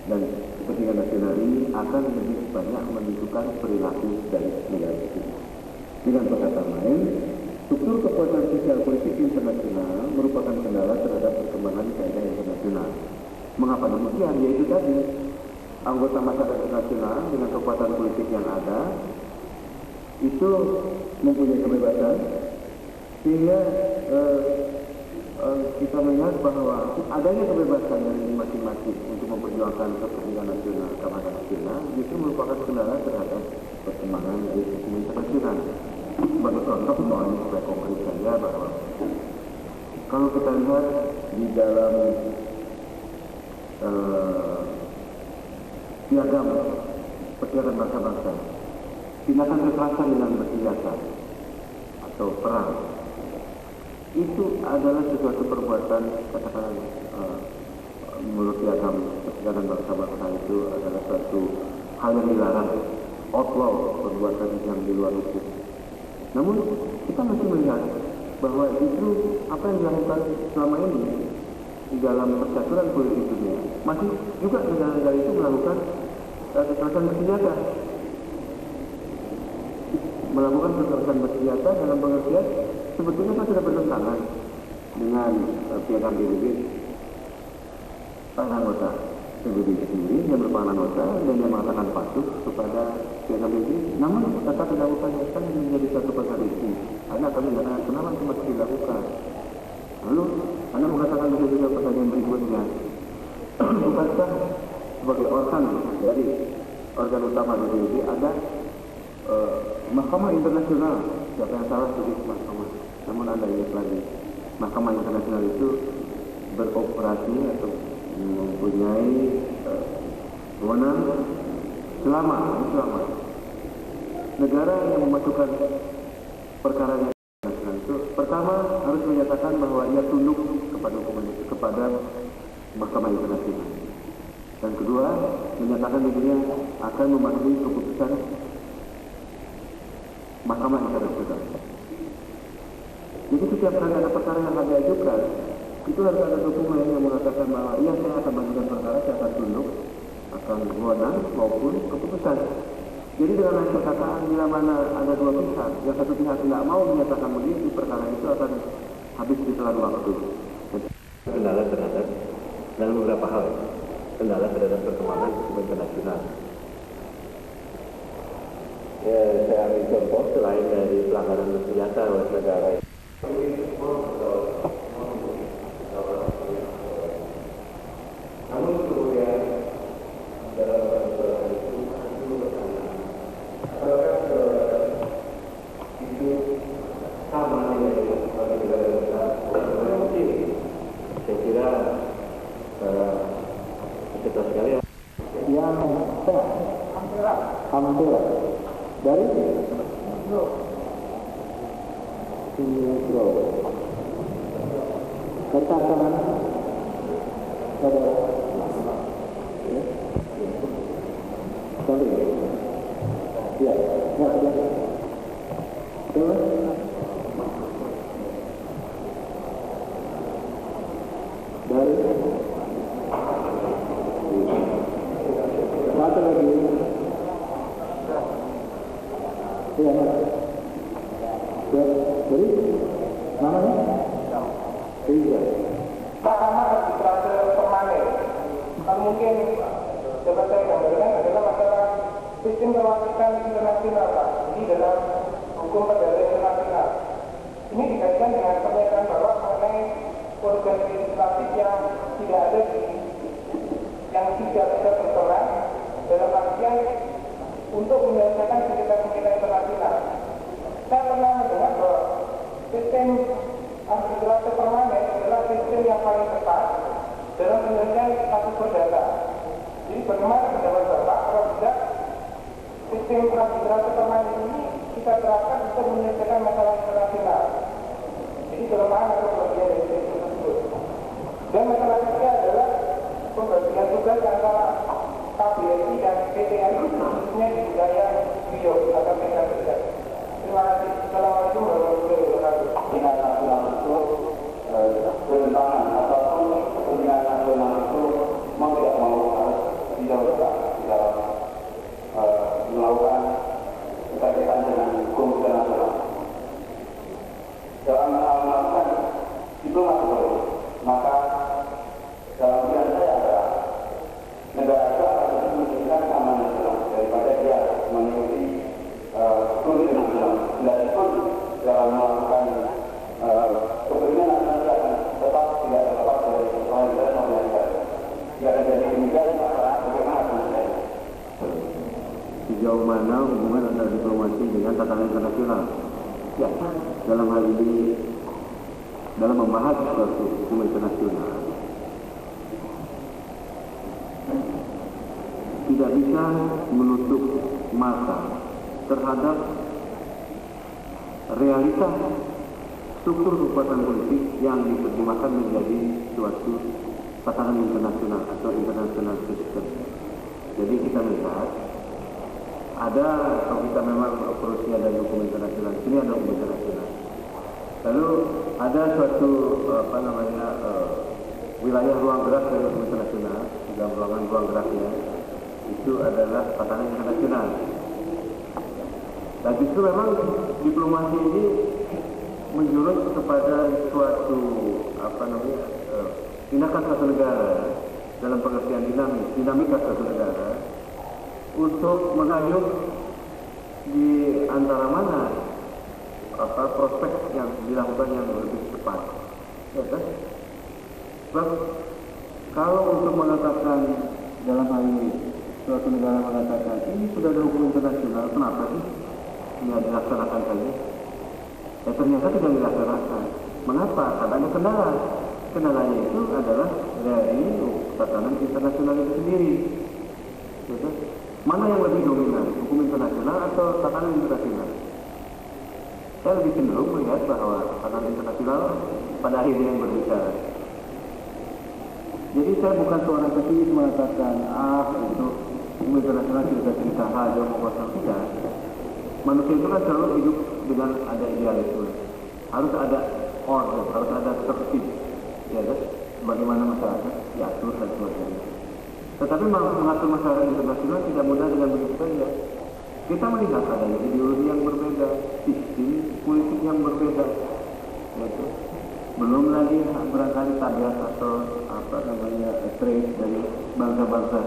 dan kepentingan nasional ini akan lebih banyak menentukan perilaku dari negara itu. Dengan perkataan lain, struktur kekuatan sosial politik internasional merupakan kendala terhadap perkembangan kaidah internasional. Mengapa demikian? Yaitu tadi anggota masyarakat internasional dengan kekuatan politik yang ada itu mempunyai kebebasan, sehingga kita melihat bahwa adanya kebebasan dari masing-masing untuk memperjuangkan kepentingan nasional, keamanan nasional, justru merupakan kendala terhadap perkembangan dari hukum internasional. Sebagai contoh, soalnya supaya konkret saja bahwa kalau kita lihat di dalam piagam perserikatan bangsa-bangsa, tindakan kekerasan dengan bersenjata atau perang itu adalah sesuatu perbuatan, katakanlah menurut piagam perserikatan bangsa-bangsa itu adalah suatu hal yang dilarang, outlaw, perbuatan yang di luar hukum. Namun kita masih melihat bahwa itu apa yang dilakukan selama ini di dalam percaturan politik dunia, masih juga negara-negara itu melakukan kekerasan bersenjata, melakukan kekerasan bersenjata dalam pengertian sebetulnya kan sudah bertentangan dengan piagam PBB. Para anggota PBB sendiri yang merupakan anggota dan yang mengatakan patuh kepada piagam PBB, namun tetap dilakukan yang menjadi satu kontradiksi. Anda akan mengatakan kenapa itu masih dilakukan? Lalu Anda mengatakan juga pertanyaan berikutnya, bukankah sebagai organ dari organ utama PBB ada Mahkamah Internasional? Siapa yang salah sebagai mahkamah? Namun Anda ingat lagi, Mahkamah Internasional itu beroperasi atau mempunyai wewenang selama negara yang memasukkan perkara internasional itu pertama harus menyatakan bahwa ia tunduk kepada Mahkamah Internasional, dan kedua menyatakan dirinya akan mematuhi keputusan Mahkamah Internasional. Jadi setiap kali ada perkara yang akan diajukan, itu harus ada dokumen yang mengatakan bahwa iya saya akan mengajukan perkara, saya akan tunduk akan wewenang maupun keputusan. Jadi dengan lain perkataan, bila mana ada dua pihak, yang satu pihak tidak mau menyatakan begitu, perkara itu akan habis di telan waktu. Kendala terhadap dalam beberapa hal, kendala terhadap perkembangan hukum internasional. Ya, saya ambil contoh selain dari pelanggaran bersenjata oleh negara. Namun kemudian dalam persoalan itu bertanya, apakah itu sama dengan negara besar? Mungkin saya kira kita sekali Ampera. Dari Sinetro. Dari Tarka mana? Saudara. Ya. Sorry. Ya, ya, ya. Terus? Dari satu lagi. Ya, dari namanya? Tiga. Pertama arbitrase permanen. Kan mungkin dapat saya gambarkan adalah masalah sistem perwakilan internasional, Pak. Jadi dalam hukum perdata internasional ini dikaitkan dengan pernyataan bahwa mengenai organ legislatif yang tidak ada yang tidak bisa berperan dalam artian untuk menyelesaikan sengketa-sengketa internasional. Saya pernah mendengar bahwa sistem arbitrase permanen adalah sistem yang paling tepat dalam penyelesaian kasus perdata. Jadi bagaimana pendapat Bapak kalau tidak sistem arbitrase permanen ini kita terapkan untuk menyelesaikan masalah internasional? Jadi kelemahan atau kelebihan dari sistem tersebut. Dan masalah ketiga adalah pembagian tugas antara KBRI dan PTRI khususnya di wilayah Riau atau Medan. Terima kasih. Assalamualaikum warahmatullahi wabarakatuh. Kepentingan nasional itu bertentangan ataupun kepentingan nasional itu mau tidak mau harus dijalankan di dalam melakukan berkaitan dengan hukum internasional. Dalam melakukan diplomasi politik, maka dalam pilihan saya adalah negara itu harus menunjukkan keamanan nasional daripada dia mengikuti hukum internasional. Dan pun dalam melakukan kepentingan nasional dia akan tetap tidak terlepas dari kewajiban negara. Jika terjadi demikian, maka bagaimana akan terjadi? Sejauh mana hubungan antara diplomasi dengan tatanan internasional? Ya, dalam hal ini dalam membahas suatu hukum internasional tidak bisa menutup mata terhadap realitas struktur kekuatan politik yang diterjemahkan menjadi suatu tatanan internasional atau international system. Jadi kita melihat ada, kalau kita memang approach-nya dari hukum internasional, sini ada hukum internasional. Lalu ada suatu wilayah ruang gerak dari hukum internasional, dalam ruang geraknya itu adalah tatanan internasional. Dan justru memang diplomasi ini menjurus kepada suatu tindakan satu negara dalam pengertian dinamika satu negara untuk mengayuh di antara mana prospek yang dilakukan yang lebih cepat, ya kan? Sebab kalau untuk mengatakan dalam hal ini suatu negara mengatakan ini sudah ada hukum internasional, kenapa sih tidak dilaksanakan saja? Ya ternyata tidak dilaksanakan. Mengapa? Karena ada kendala. Kendalanya itu adalah dari tatanan internasional itu sendiri. Ya kan? Mana yang lebih dominan, hukum internasional atau tatanan internasional? Saya lebih cenderung melihat bahwa tatanan internasional pada akhirnya yang berbicara. Jadi saya bukan seorang pesimis mengatakan itu hukum internasional tidak cerita saja mau tidak. Manusia itu kan selalu hidup dengan ada idealisme. Harus ada order, harus ada tertib. Ya kan? Bagaimana masyarakat diatur dan sebagainya. Tetapi mengatur masalah internasional tidak mudah dengan begitu saja. Kita melihat adanya ideologi yang berbeda, sistem politik yang berbeda, yaitu belum lagi barangkali tabiat atau trait dari bangsa-bangsa.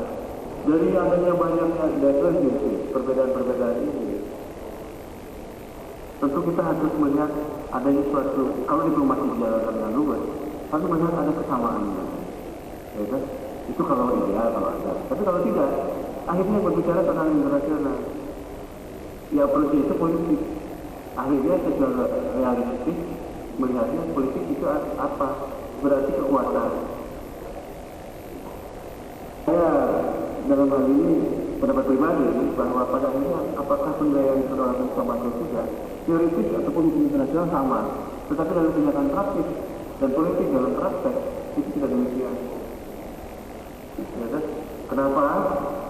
Dari adanya banyaknya divergensi, perbedaan-perbedaan ini, tentu kita harus melihat adanya suatu, kalau diplomasi dijalankan dengan luas, harus melihat ada kesamaannya, ya kan? Itu kalau ideal, kalau ada. Tapi kalau tidak, akhirnya berbicara tentang internasional. Ya politik itu politik. Akhirnya secara realistis melihatnya politik itu apa? Berarti kekuatan. Saya dalam hal ini pendapat pribadi bahwa pada akhirnya apakah penilaian saudara Novanto juga teoritis ataupun hukum internasional sama, tetapi dalam kenyataan praktis dan politik dalam praktek itu tidak demikian. Ya kan? Kenapa?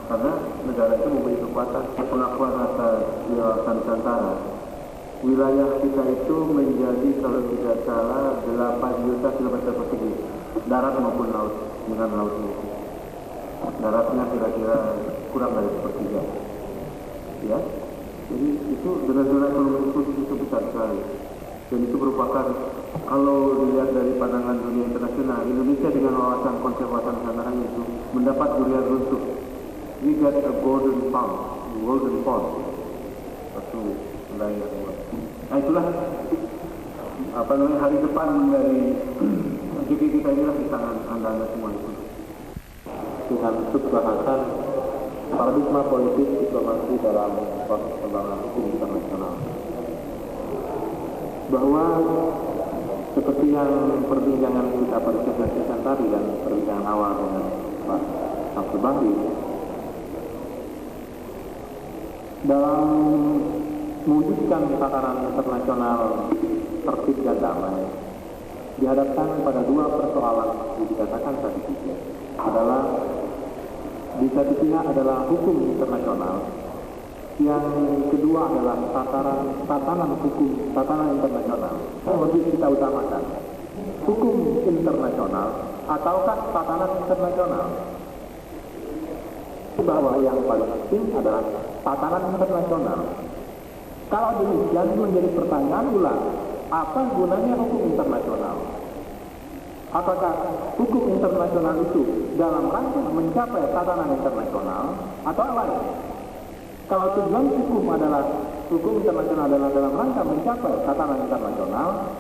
Karena negara itu memberi kekuatan pengakuan atas wilayah Nusantara. Wilayah kita itu menjadi kalau tidak salah 8 juta kilometer persegi, darat maupun laut, dengan lautnya. Daratnya kira-kira kurang dari sepertiga. Ya, jadi itu zona-zona ekonomi khusus itu besar sekali. Dan itu merupakan, kalau dilihat dari pandangan dunia internasional, Indonesia dengan wawasan konservasi Nusantara itu mendapat durian runtuh. We got a golden pound, satu wilayah. Nah itulah hari depan dari rezeki kita inilah di tangan anda semua itu. Dengan subbahasan paradigma politik diplomasi dalam proses pembangunan hukum internasional. Bahwa seperti yang perbincangan kita pada sesi tadi dan perbincangan awal dengan Pak Samsul Bahri, dalam mewujudkan tatanan internasional tertib dan damai, dihadapkan pada dua persoalan yang dikatakan tadi juga adalah di satu pihak adalah hukum internasional, yang kedua adalah tatanan internasional. Lebih kita utamakan hukum internasional ataukah tatanan internasional? Bahwa yang paling penting adalah tatanan internasional. Kalau demikian menjadi pertanyaan ulang, apa gunanya hukum internasional? Apakah hukum internasional itu dalam rangka mencapai tatanan internasional atau lain? Kalau tujuan hukum internasional adalah dalam rangka mencapai tatanan internasional,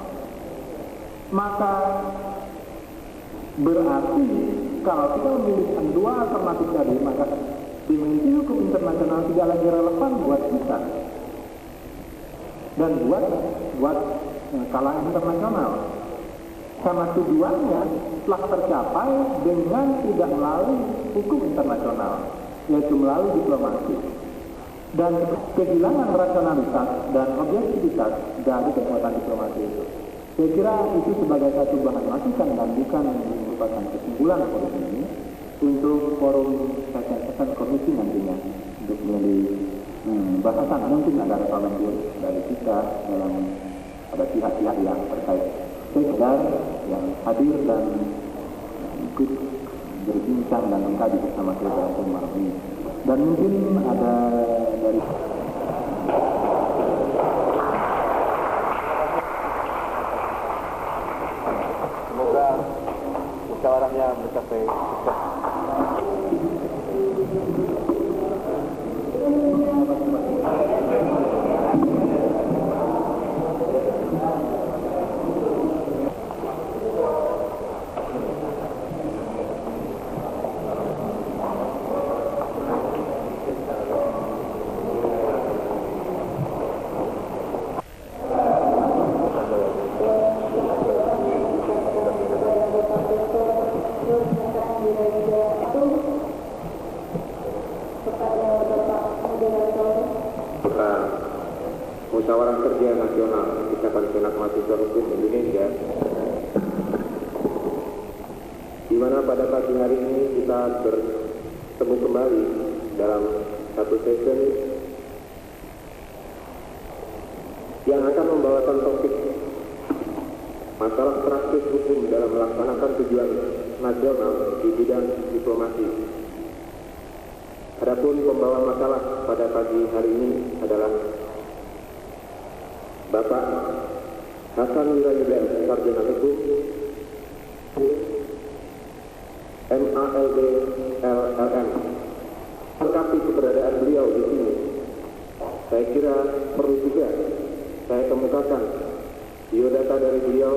maka berarti kalau kita memilih dua alternatif tadi, maka dimensi hukum internasional tidak lagi relevan buat kita dan buat kalangan internasional. Karena tujuannya telah tercapai dengan tidak melalui hukum internasional, yaitu melalui diplomasi. Dan kehilangan rasionalitas dan objektivitas dari kekuatan diplomasi itu. Saya kira itu sebagai satu bahan masukan dan bukan merupakan kesimpulan forum ini untuk forum session komisi nantinya untuk menjadi bahasan. Mungkin ada rekomendasi dari kita dalam ada pihak-pihak yang terkait. Sekedar yang hadir dan ikut berbincang dan mengkaji bersama saudara malam ini. Dan mungkin ada dari semoga musyawarahnya mencapai sukses. Musyawarah Kerja Nasional Ikatan Senat Mahasiswa Hukum Indonesia, di mana pada pagi hari ini kita bertemu kembali dalam satu session yang akan membawakan topik masalah praktis hukum dalam melaksanakan tujuan nasional di bidang diplomasi. Adapun pembawa masalah pada pagi hari ini adalah Bapak Hasan Wirayuda, Sarjana Hukum, MALD LLM. Lengkapi keberadaan beliau di sini, saya kira perlu juga saya kemukakan biodata dari beliau.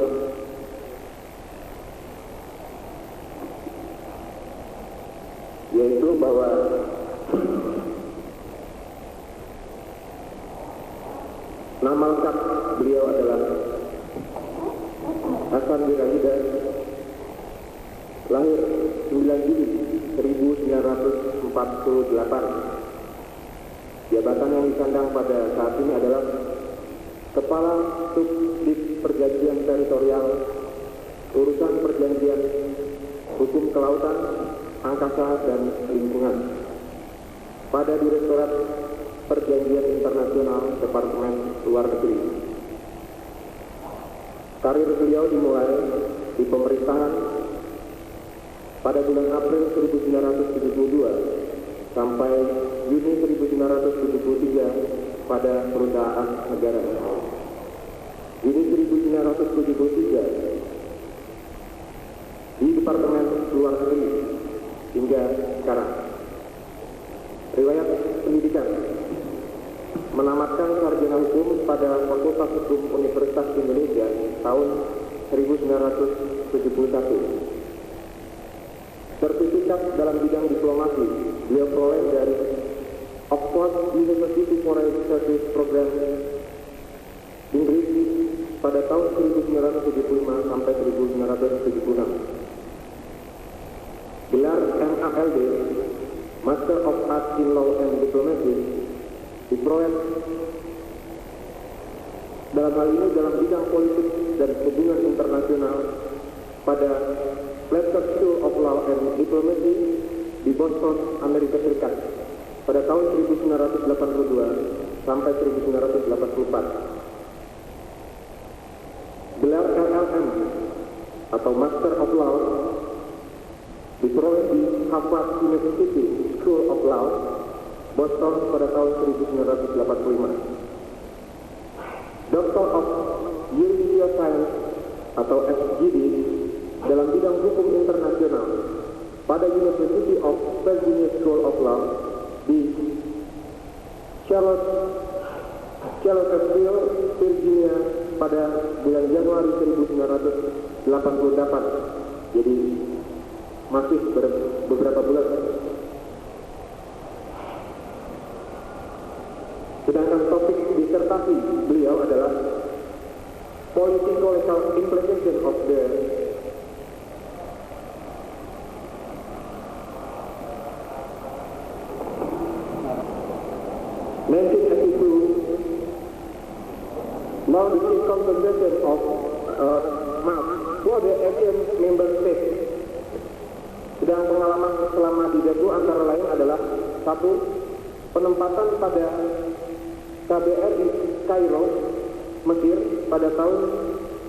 Yaitu bahwa nama lengkap beliau adalah Hasan Wirayuda, lahir 9 Juli 1948 Jabatan yang disandang pada saat ini adalah Kepala Subdit Perjanjian Teritorial, Urusan Perjanjian, Hukum Kelautan, Angkasa, dan Lingkungan pada Direktorat Perjanjian Internasional Departemen Luar Negeri. Karir beliau dimulai di pemerintahan pada bulan April 1972 sampai Juni 1973 pada perusahaan negara. Juni 1973 di Departemen Luar Negeri hingga sekarang. Riwayat pendidikan: menamatkan sarjana hukum pada Fakultas Hukum Universitas Indonesia tahun 1971. Sertifikat dalam bidang diplomasi beliau peroleh dari Oxford University Foreign Service Program Inggris pada tahun 1975 sampai 1976. Gelar MALD, Master of Arts in Law and Diplomacy, diperoleh dalam hal ini dalam bidang politik dan hubungan internasional pada Fletcher School of Law and Diplomacy di Boston, Amerika Serikat pada tahun 1982 sampai 1984. Gelar LLM atau Master of Law diperoleh di Harvard University School of Law, Boston pada tahun 1985. Doctor of Juridical Science atau SJD dalam bidang hukum internasional pada University of Virginia School of Law di Charlottesville, Virginia pada bulan Januari 1988. Jadi masih beberapa bulan. Sedangkan topik disertasi beliau adalah Political Implication of the 1982 non-district compensation of for the Asian member state. Sedang pengalaman selama di DEDU antara lain adalah: 1. Penempatan pada KBRI Kairo, Mesir pada tahun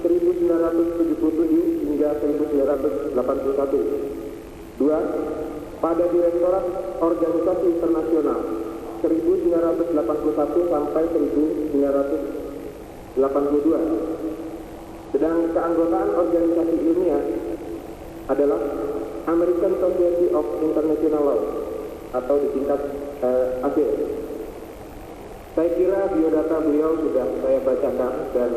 1977 hingga 1981. 2. Pada Direktorat Organisasi Internasional 1981 sampai 1982. Sedang keanggotaan organisasi ilmiah adalah American Society of International Law atau disingkat ASIL. Saya kira biodata beliau sudah saya bacakan, dan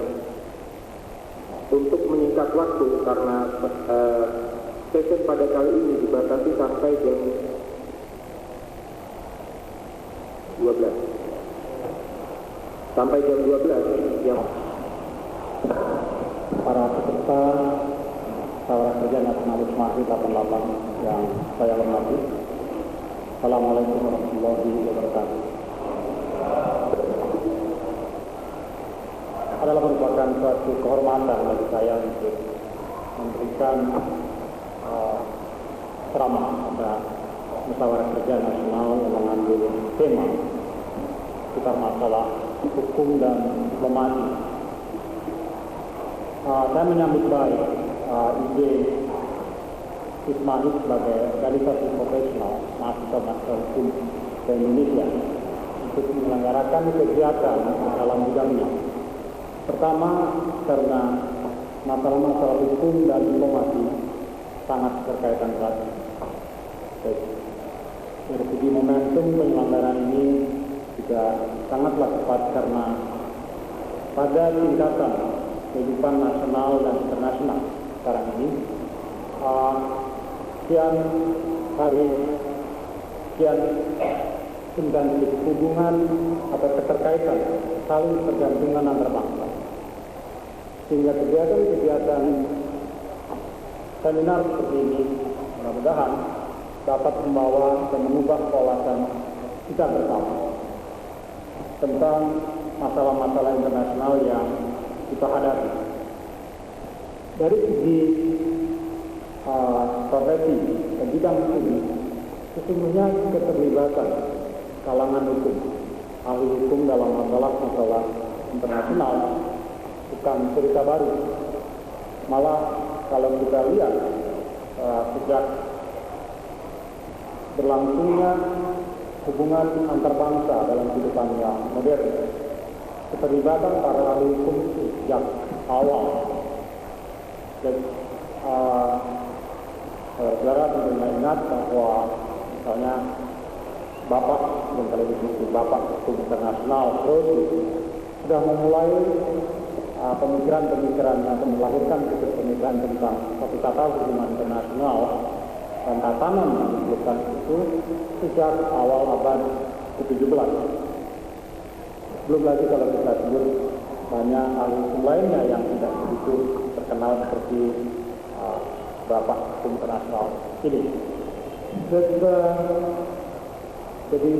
untuk menyingkat waktu karena sesi pada kali ini dibatasi sampai jam 12. Sampai jam 12 yang para peserta Musyawarah Kerja Nasional Hizmahi 88 yang saya hormati. Assalamualaikum warahmatullahi wabarakatuh. Adalah merupakan suatu kehormatan bagi saya untuk memberikan ceramah pada Musyawarah Kerja Nasional yang mengambil tema seputar masalah hukum dan diplomasi. Saya menyambut baik ide Hizmahi sebagai organisasi profesional mahasiswa hukum di Indonesia untuk menyelenggarakan kegiatan dalam bidangnya. Pertama, karena masalah-masalah hukum dan diplomasi sangat berkaitan erat. Dari segi momentum penyelenggaraan ini juga sangatlah tepat karena pada tingkatan kehidupan nasional dan internasional sekarang ini, sekian hari, sekian intensif hubungan atau keterkaitan, saling tergantungan antar bangsa, sehingga kegiatan-kegiatan seminar seperti ini mudah-mudahan dapat membawa dan mengubah wawasan kita bersama. tentang masalah-masalah internasional yang kita hadapi. Dari segi profesi dan bidang hukum, sesungguhnya keterlibatan kalangan hukum, ahli hukum dalam masalah-masalah internasional bukan cerita baru. Malah kalau kita lihat sejak berlangsungnya hubungan antar bangsa dalam kehidupan yang modern, keterlibatan para ahli hukum sejak awal. Dan saudara tentunya ingat bahwa misalnya Bapak yang kali disebut Bapak Hukum Internasional sudah memulai pemikiran-pemikiran atau melahirkan pemikiran tentang satu tata hubungan internasional dan tatanan yang disebutkan itu sejak awal abad ke-17. Belum lagi kalau kita sebut banyak ahli hukum lainnya yang tidak begitu terkenal seperti Bapak Hukum Internasional ini. Jadi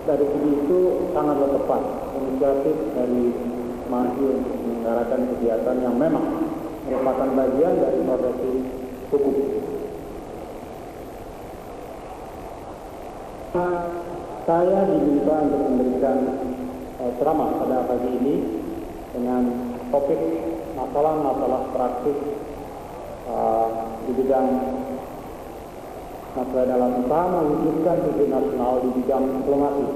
dari segi itu sangatlah tepat inisiatif dari MAHI untuk menyelenggarakan kegiatan yang memang merupakan bagian dari profesi hukum. Saya diminta untuk memberikan ceramah pada pagi ini dengan topik masalah-masalah praktis di bidang masalah dalam usaha mewujudkan tujuan nasional di bidang diplomasi.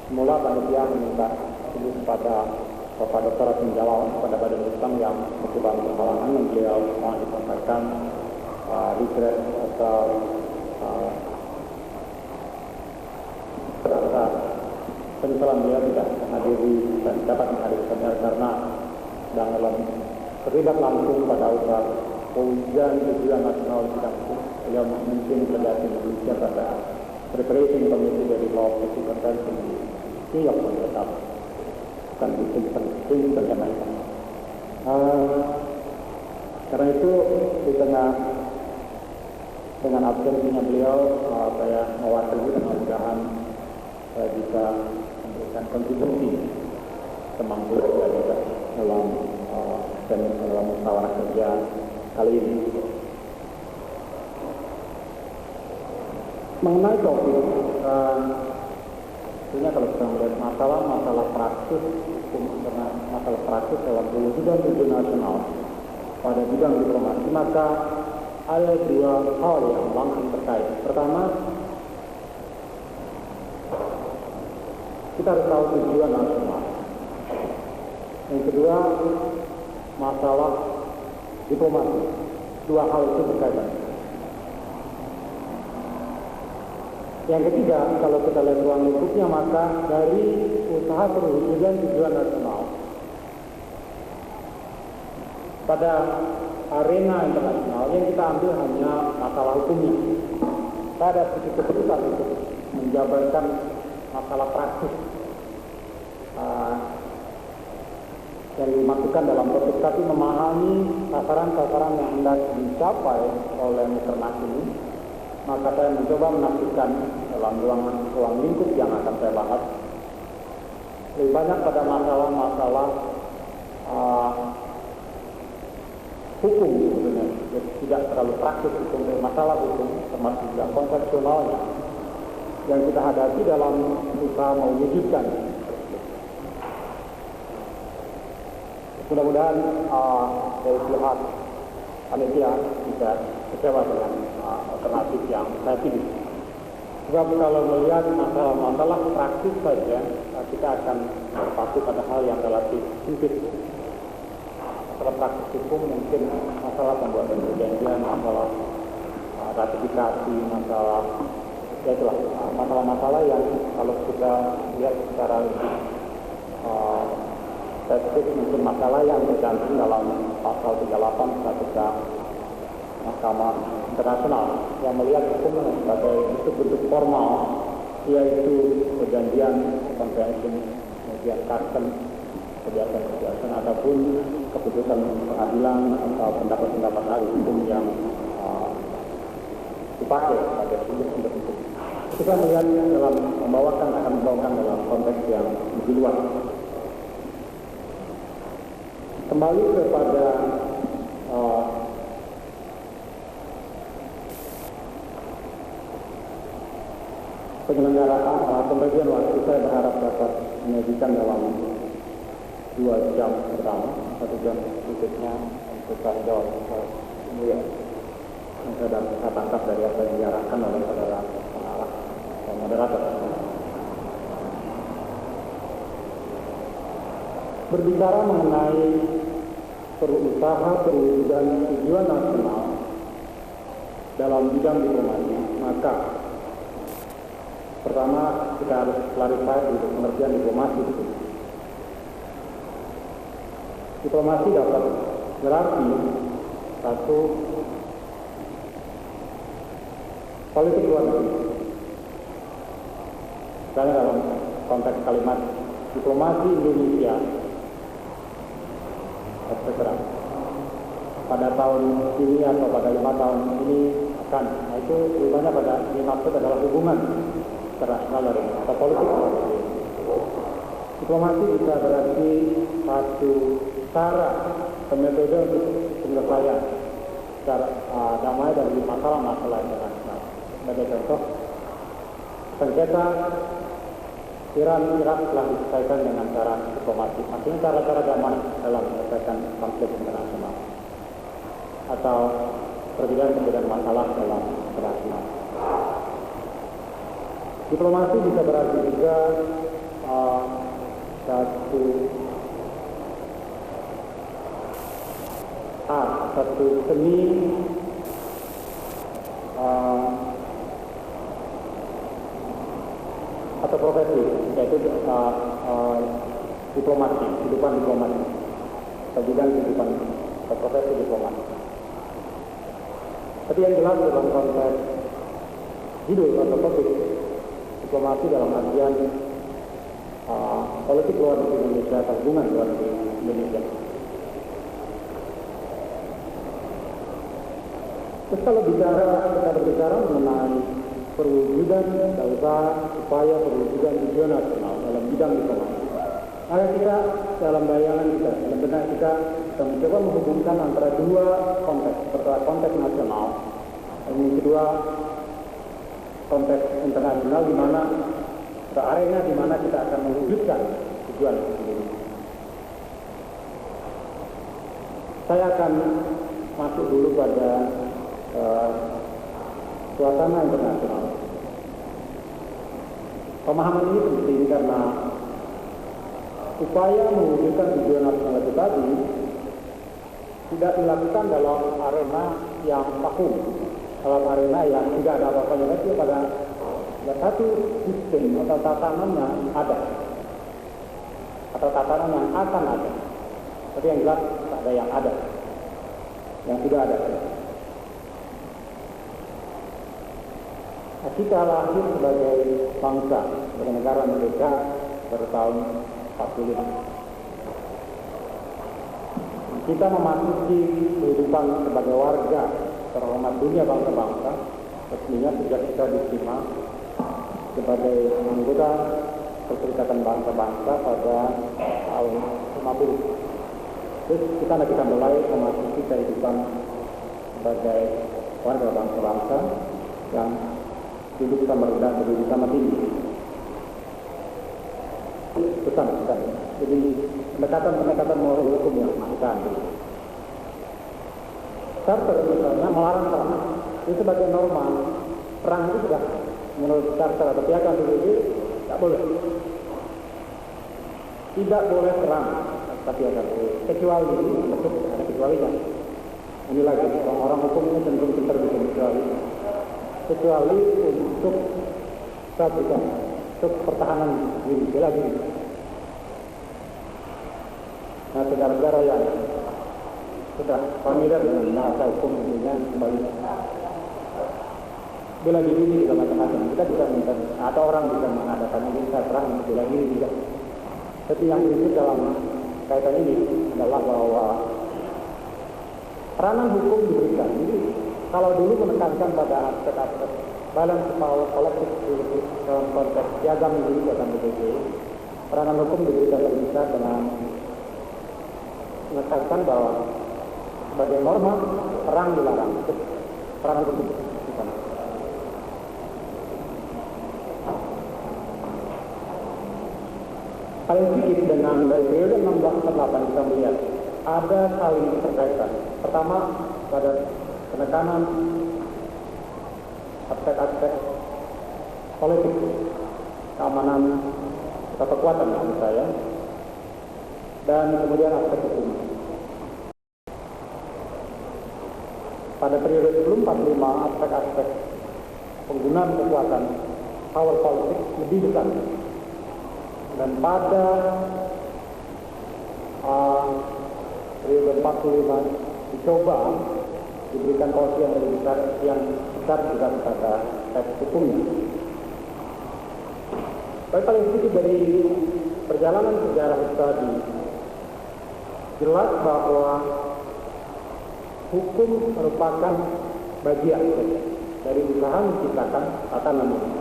Semula panitia meminta kepada Bapak Dr. Rasim Jalal kepada Badan Utang yang kebetulan berhalangan yang beliau mau disampaikan regret atau rasa penyesalan beliau tidak menghadiri dan dapat menghadirkannya karena sedang dalam terlibat langsung pada usaha pewujudan tujuan nasional di bidang hukum. Beliau mungkin berada di Indonesia pada preparation committee dari Law Policy Convention di New York tetap bukan di Princeton dan lain-lain. Karena itu di tengah dengan absensinya beliau, saya mewakili dan mudah-mudahan saya bisa memberikan kontribusi semampu saya juga dalam musyawarah kerja kali ini. Mengenai topik, tentunya kalau kita melihat masalah praktis hukum internasional, masalah praktis dalam pewujudan tujuan nasional pada bidang diplomasi, maka ada dua hal yang langsung terkait. Pertama, kita harus tahu tujuan nasional. Yang kedua, masalah diplomasi. Dua hal itu berkaitan. Yang ketiga, kalau kita lihat ruang lingkupnya, maka dari usaha perwujudan tujuan nasional pada arena internasional yang kita ambil hanya masalah hukumnya. Kita ada sedikit keputusan untuk menjabarkan masalah praktis yang dimasukkan dalam topik, tapi memahami sasaran-sasaran yang hendak dicapai oleh mukernas ini, maka saya mencoba menafsirkan dalam ruang lingkup yang akan saya bahas lebih banyak pada masalah-masalah hukum sebenarnya, jadi tidak terlalu praktis hukum, masalah hukum termasuk juga konsepsionalnya yang kita hadapi dalam usaha mewujudkan. Mudah-mudahan dari pihak panitia bisa kecewa dengan alternatif yang saya pilih. Sebab kalau melihat masalah-masalah praktis saja, kita akan berpacu pada hal yang relatif sempit. Masalah praktis hukum mungkin masalah pembuatan perjanjian, masalah ratifikasi, masalah ya itulah masalah-masalah yang kalau kita lihat secara lebih spesifik mungkin masalah yang tergantung dalam pasal 38 Statuta Mahkamah Internasional yang melihat hukum sebagai bentuk-bentuk formal, yaitu perjanjian, konvensi, kemudian custom, kebiasaan-kebiasaan ataupun keputusan pengadilan atau pendapat-pendapat ahli hukum yang dipakai sebagai sumber-sumber hukum. kita melihat akan membawakan dalam konteks yang lebih luas. Kembali kepada penyelenggaraan pembagian waktu, saya berharap dapat menyajikan dalam 2 jam pertama, 1 jam berikutnya untuk saya jawab yang saya tangkap dari apa yang diarahkan oleh saudara pengarah dan moderator. Berbicara mengenai usaha perwujudan tujuan nasional dalam bidang diplomasi, maka pertama kita harus clarify untuk pengertian diplomasi itu. Diplomasi dapat berarti satu, politik luar negeri. Misalnya dalam konteks kalimat diplomasi Indonesia, etc. Pada tahun ini atau pada 5 tahun ini akan, nah itu rupanya pada dimaksud adalah hubungan internasional atau politik luar negeri. Diplomasi bisa berarti satu cara atau metode untuk penyelesaian secara damai dari masalah-masalah internasional. Sebagai contoh, sengketa Iran-Irak telah diselesaikan dengan cara diplomasi. Maksudnya cara-cara damai dalam menyelesaikan konflik internasional atau perbedaan-perbedaan masalah dalam internasional. Diplomasi bisa berarti juga satu seni atau profesi, yaitu diplomasi, kehidupan diplomasi, bidang kehidupan atau profesi diplomasi. Tapi yang jelas dalam konteks judul atau topik diplomasi dalam artian politik luar negeri Indonesia atau hubungan luar negeri Indonesia. Terus kalau kita berbicara mengenai perwujudan upaya perwujudan tujuan nasional dalam bidang diplomasi, maka kita dalam bayangan kita, dalam benak kita mencoba menghubungkan antara dua konteks. Pertama konteks nasional, dan yang kedua konteks internasional, di mana arena di mana kita akan mewujudkan tujuan sendiri. Saya akan masuk dulu pada suasana internasional. Pemahaman ini penting karena upaya mewujudkan tujuan nasional itu tadi tidak dilakukan dalam arena yang vakum, dalam arena yang tidak ada apa-apanya lagi, pada satu sistem atau tatanan yang ada atau tatanan yang akan ada. Tapi yang jelas ada yang ada, yang tidak ada. Kita lahir sebagai bangsa, sebagai negara merdeka pada tahun 45. Kita memasuki kehidupan sebagai warga terhormat dunia bangsa-bangsa, resminya sejak kita diterima sebagai anggota Perserikatan Bangsa-Bangsa pada tahun 50. Terus kita mulai memasuki kehidupan sebagai warga bangsa-bangsa yang duduk sama rendah, duduk sama tinggi. Besar sekali. Jadi pendekatan moral hukum yang kita ambil. Charter misalnya melarang perang. Itu sebagai norma. Perang itu sudah menurut charter atau piagam PBB tidak boleh. Tidak boleh perang. Tapi kecuali ada kecualinya. Ini lagi orang-orang hukum ini cenderung pintar bikin kecuali untuk untuk pertahanan diri bela diri. Nah, negara-negara yang sudah familiar dengan bahasa hukum dunia kembali bela diri ini juga macam-macam. Kita bisa minta atau orang bisa mengadakan ini perang untuk bela diri juga. Tapi yang prinsip dalam kaitan ini adalah bahwa peranan hukum diberikan. Jadi kalau dulu menekankan pada aspek-aspek balance power kolektif dalam konteks piagam individu dan PBB, peranan hukum diberikan lebih besar dengan menekankan bahwa sebagai norma perang dilarang. Peranan hukum di sana. Paling sedikit dengan dari periode 1648 kita melihat ada saling keterkaitan. Pertama, pada penekanan aspek-aspek politik, keamanan, atau kekuatan menurut saya, dan kemudian aspek hukum. Pada periode sebelum 45, aspek-aspek penggunaan kekuatan, power politik lebih besar. Dan pada periode 45 dicoba diberikan porsi yang lebih besar, juga pada teks hukumnya. Tapi paling sedikit dari perjalanan sejarah tadi jelas bahwa hukum merupakan bagian dari usaha menciptakan tatanan hukum.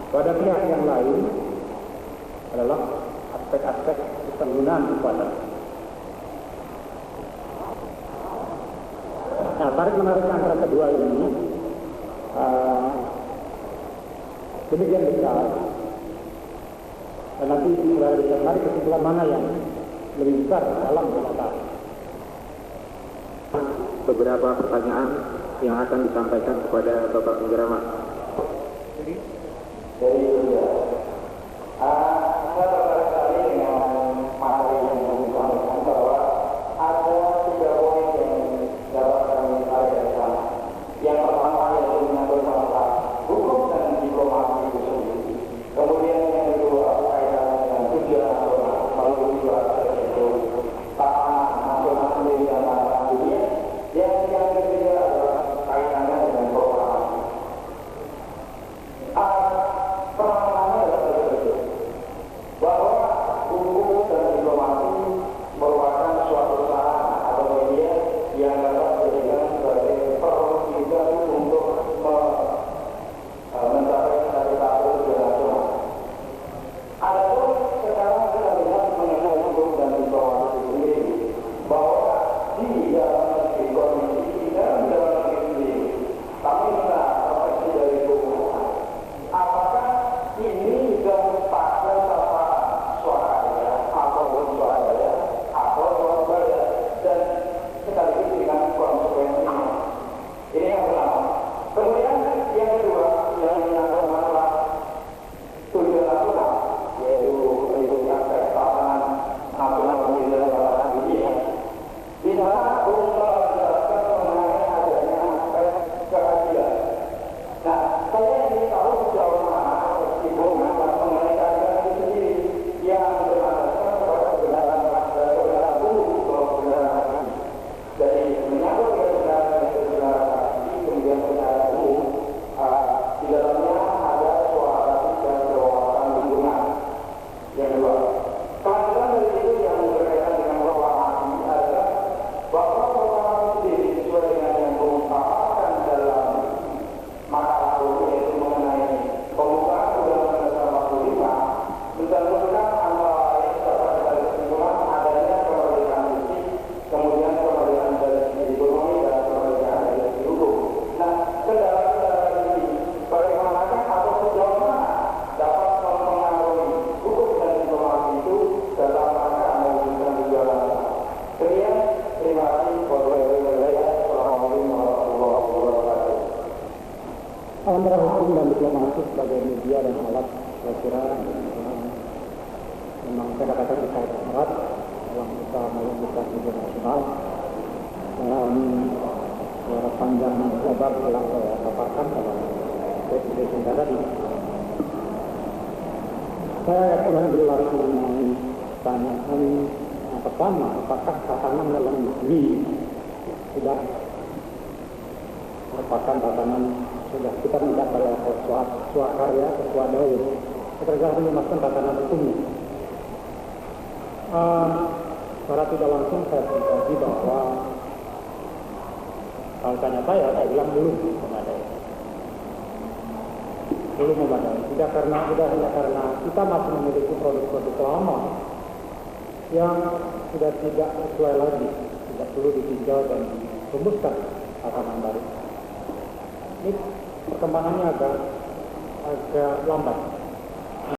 Pada pihak yang lain adalah aspek-aspek penggunaan kekuatan. Nah, tarik-menarik antara kedua ini demikian besar, dan nanti kita bisa menarik kesimpulan mana yang lebih besar dalam kata. Beberapa pertanyaan yang akan disampaikan kepada Bapak Penggeramat. Dari India, saya tertarik sekali dengan materi yang disampaikan bahwa ada 3 poin yang dapat kami tarik dari sana. Yang pertama yaitu menyangkut masalah hukum dan diplomasi itu sendiri. Kemudian yang kedua kaitannya dengan tujuan nasional, melalui dua yaitu tatanan nasional sendiri dan tatanan dunia. Yang ketiga adalah kaitannya dengan proklamasi. Permasalahannya adalah seperti bahwa hukum dan diplomasi merupakan suatu sarana atau media yang dapat dijadikan sebagai perwujudan untuk mencapai stabilitas tujuan nasional. Adapun sekarang kita lihat mengenai hukum dan diplomasi sendiri bahwa di dalam negeri kondisi dan dalam negeri sendiri kami minta refleksi dari hukum. Apakah ini juga pada swadaya ataupun swadaya atau swadaya dan sekaligus dengan konsekuensinya. Ini yang pertama. Kemudian yang kedua yang menyangkut masalah tujuan nasional, yaitu aspek tatanan nasional dan tatanan dunia. Di sana untuk menjelaskan mengenai adanya aspek keadilan. Nah, saya ingin tahu sejauh mana meskipun mengenai keadilan itu sendiri yang berdasarkan kepada kebenaran umum atau kebenaran hati. Jadi menyangkut kebenaran hati, kemudian kebenaran umum, di dalamnya ada suara dan kewawasan lingkungan. Yang kedua, keadilan dari itu yang berkaitan dengan proklamasi adalah bahwa proklamasi sendiri sesuai dengan yang diungkapkan dalam makalah yaitu mengenai pembukaan Undang-Undang Dasar 45 mencantumkan antara lain dapat dari kesimpulan adanya kemerdekaan fisik, kemudian kemerdekaan dari segi ekonomi dan kemerdekaan dari segi hukum. Nah, kendala-kendala ini bagaimanakah atau sejauh mana dapat mempengaruhi hukum dan diplomasi itu dalam rangka mewujudkan tujuan nasional. Sekian, terima kasih. Assalamualaikum warahmatullahi wabarakatuh. Antara hukum dan diplomasi sebagai media dan alat, saya kira memang saya katakan dikaitkan erat dalam usaha mewujudkan tujuan nasional. Dalam sejarah panjang dan lebar telah saya paparkan dalam presentasi tadi. Saya akan berlari mengenai pertanyaan yang pertama, apakah tatanan dalam negeri sudah merupakan tatanan sudah kita mendapat level swakarya atau swadaya, kita memastikan tatanan hukumnya. Secara tidak langsung saya pribadi bahwa kalau tanya saya bilang belum memadai. belum memadai. Tidak hanya karena kita masih memiliki produk-produk lama yang sudah tidak sesuai lagi, tidak perlu ditinjau dan dirumuskan tatanan baru. Ini perkembangannya agak lambat.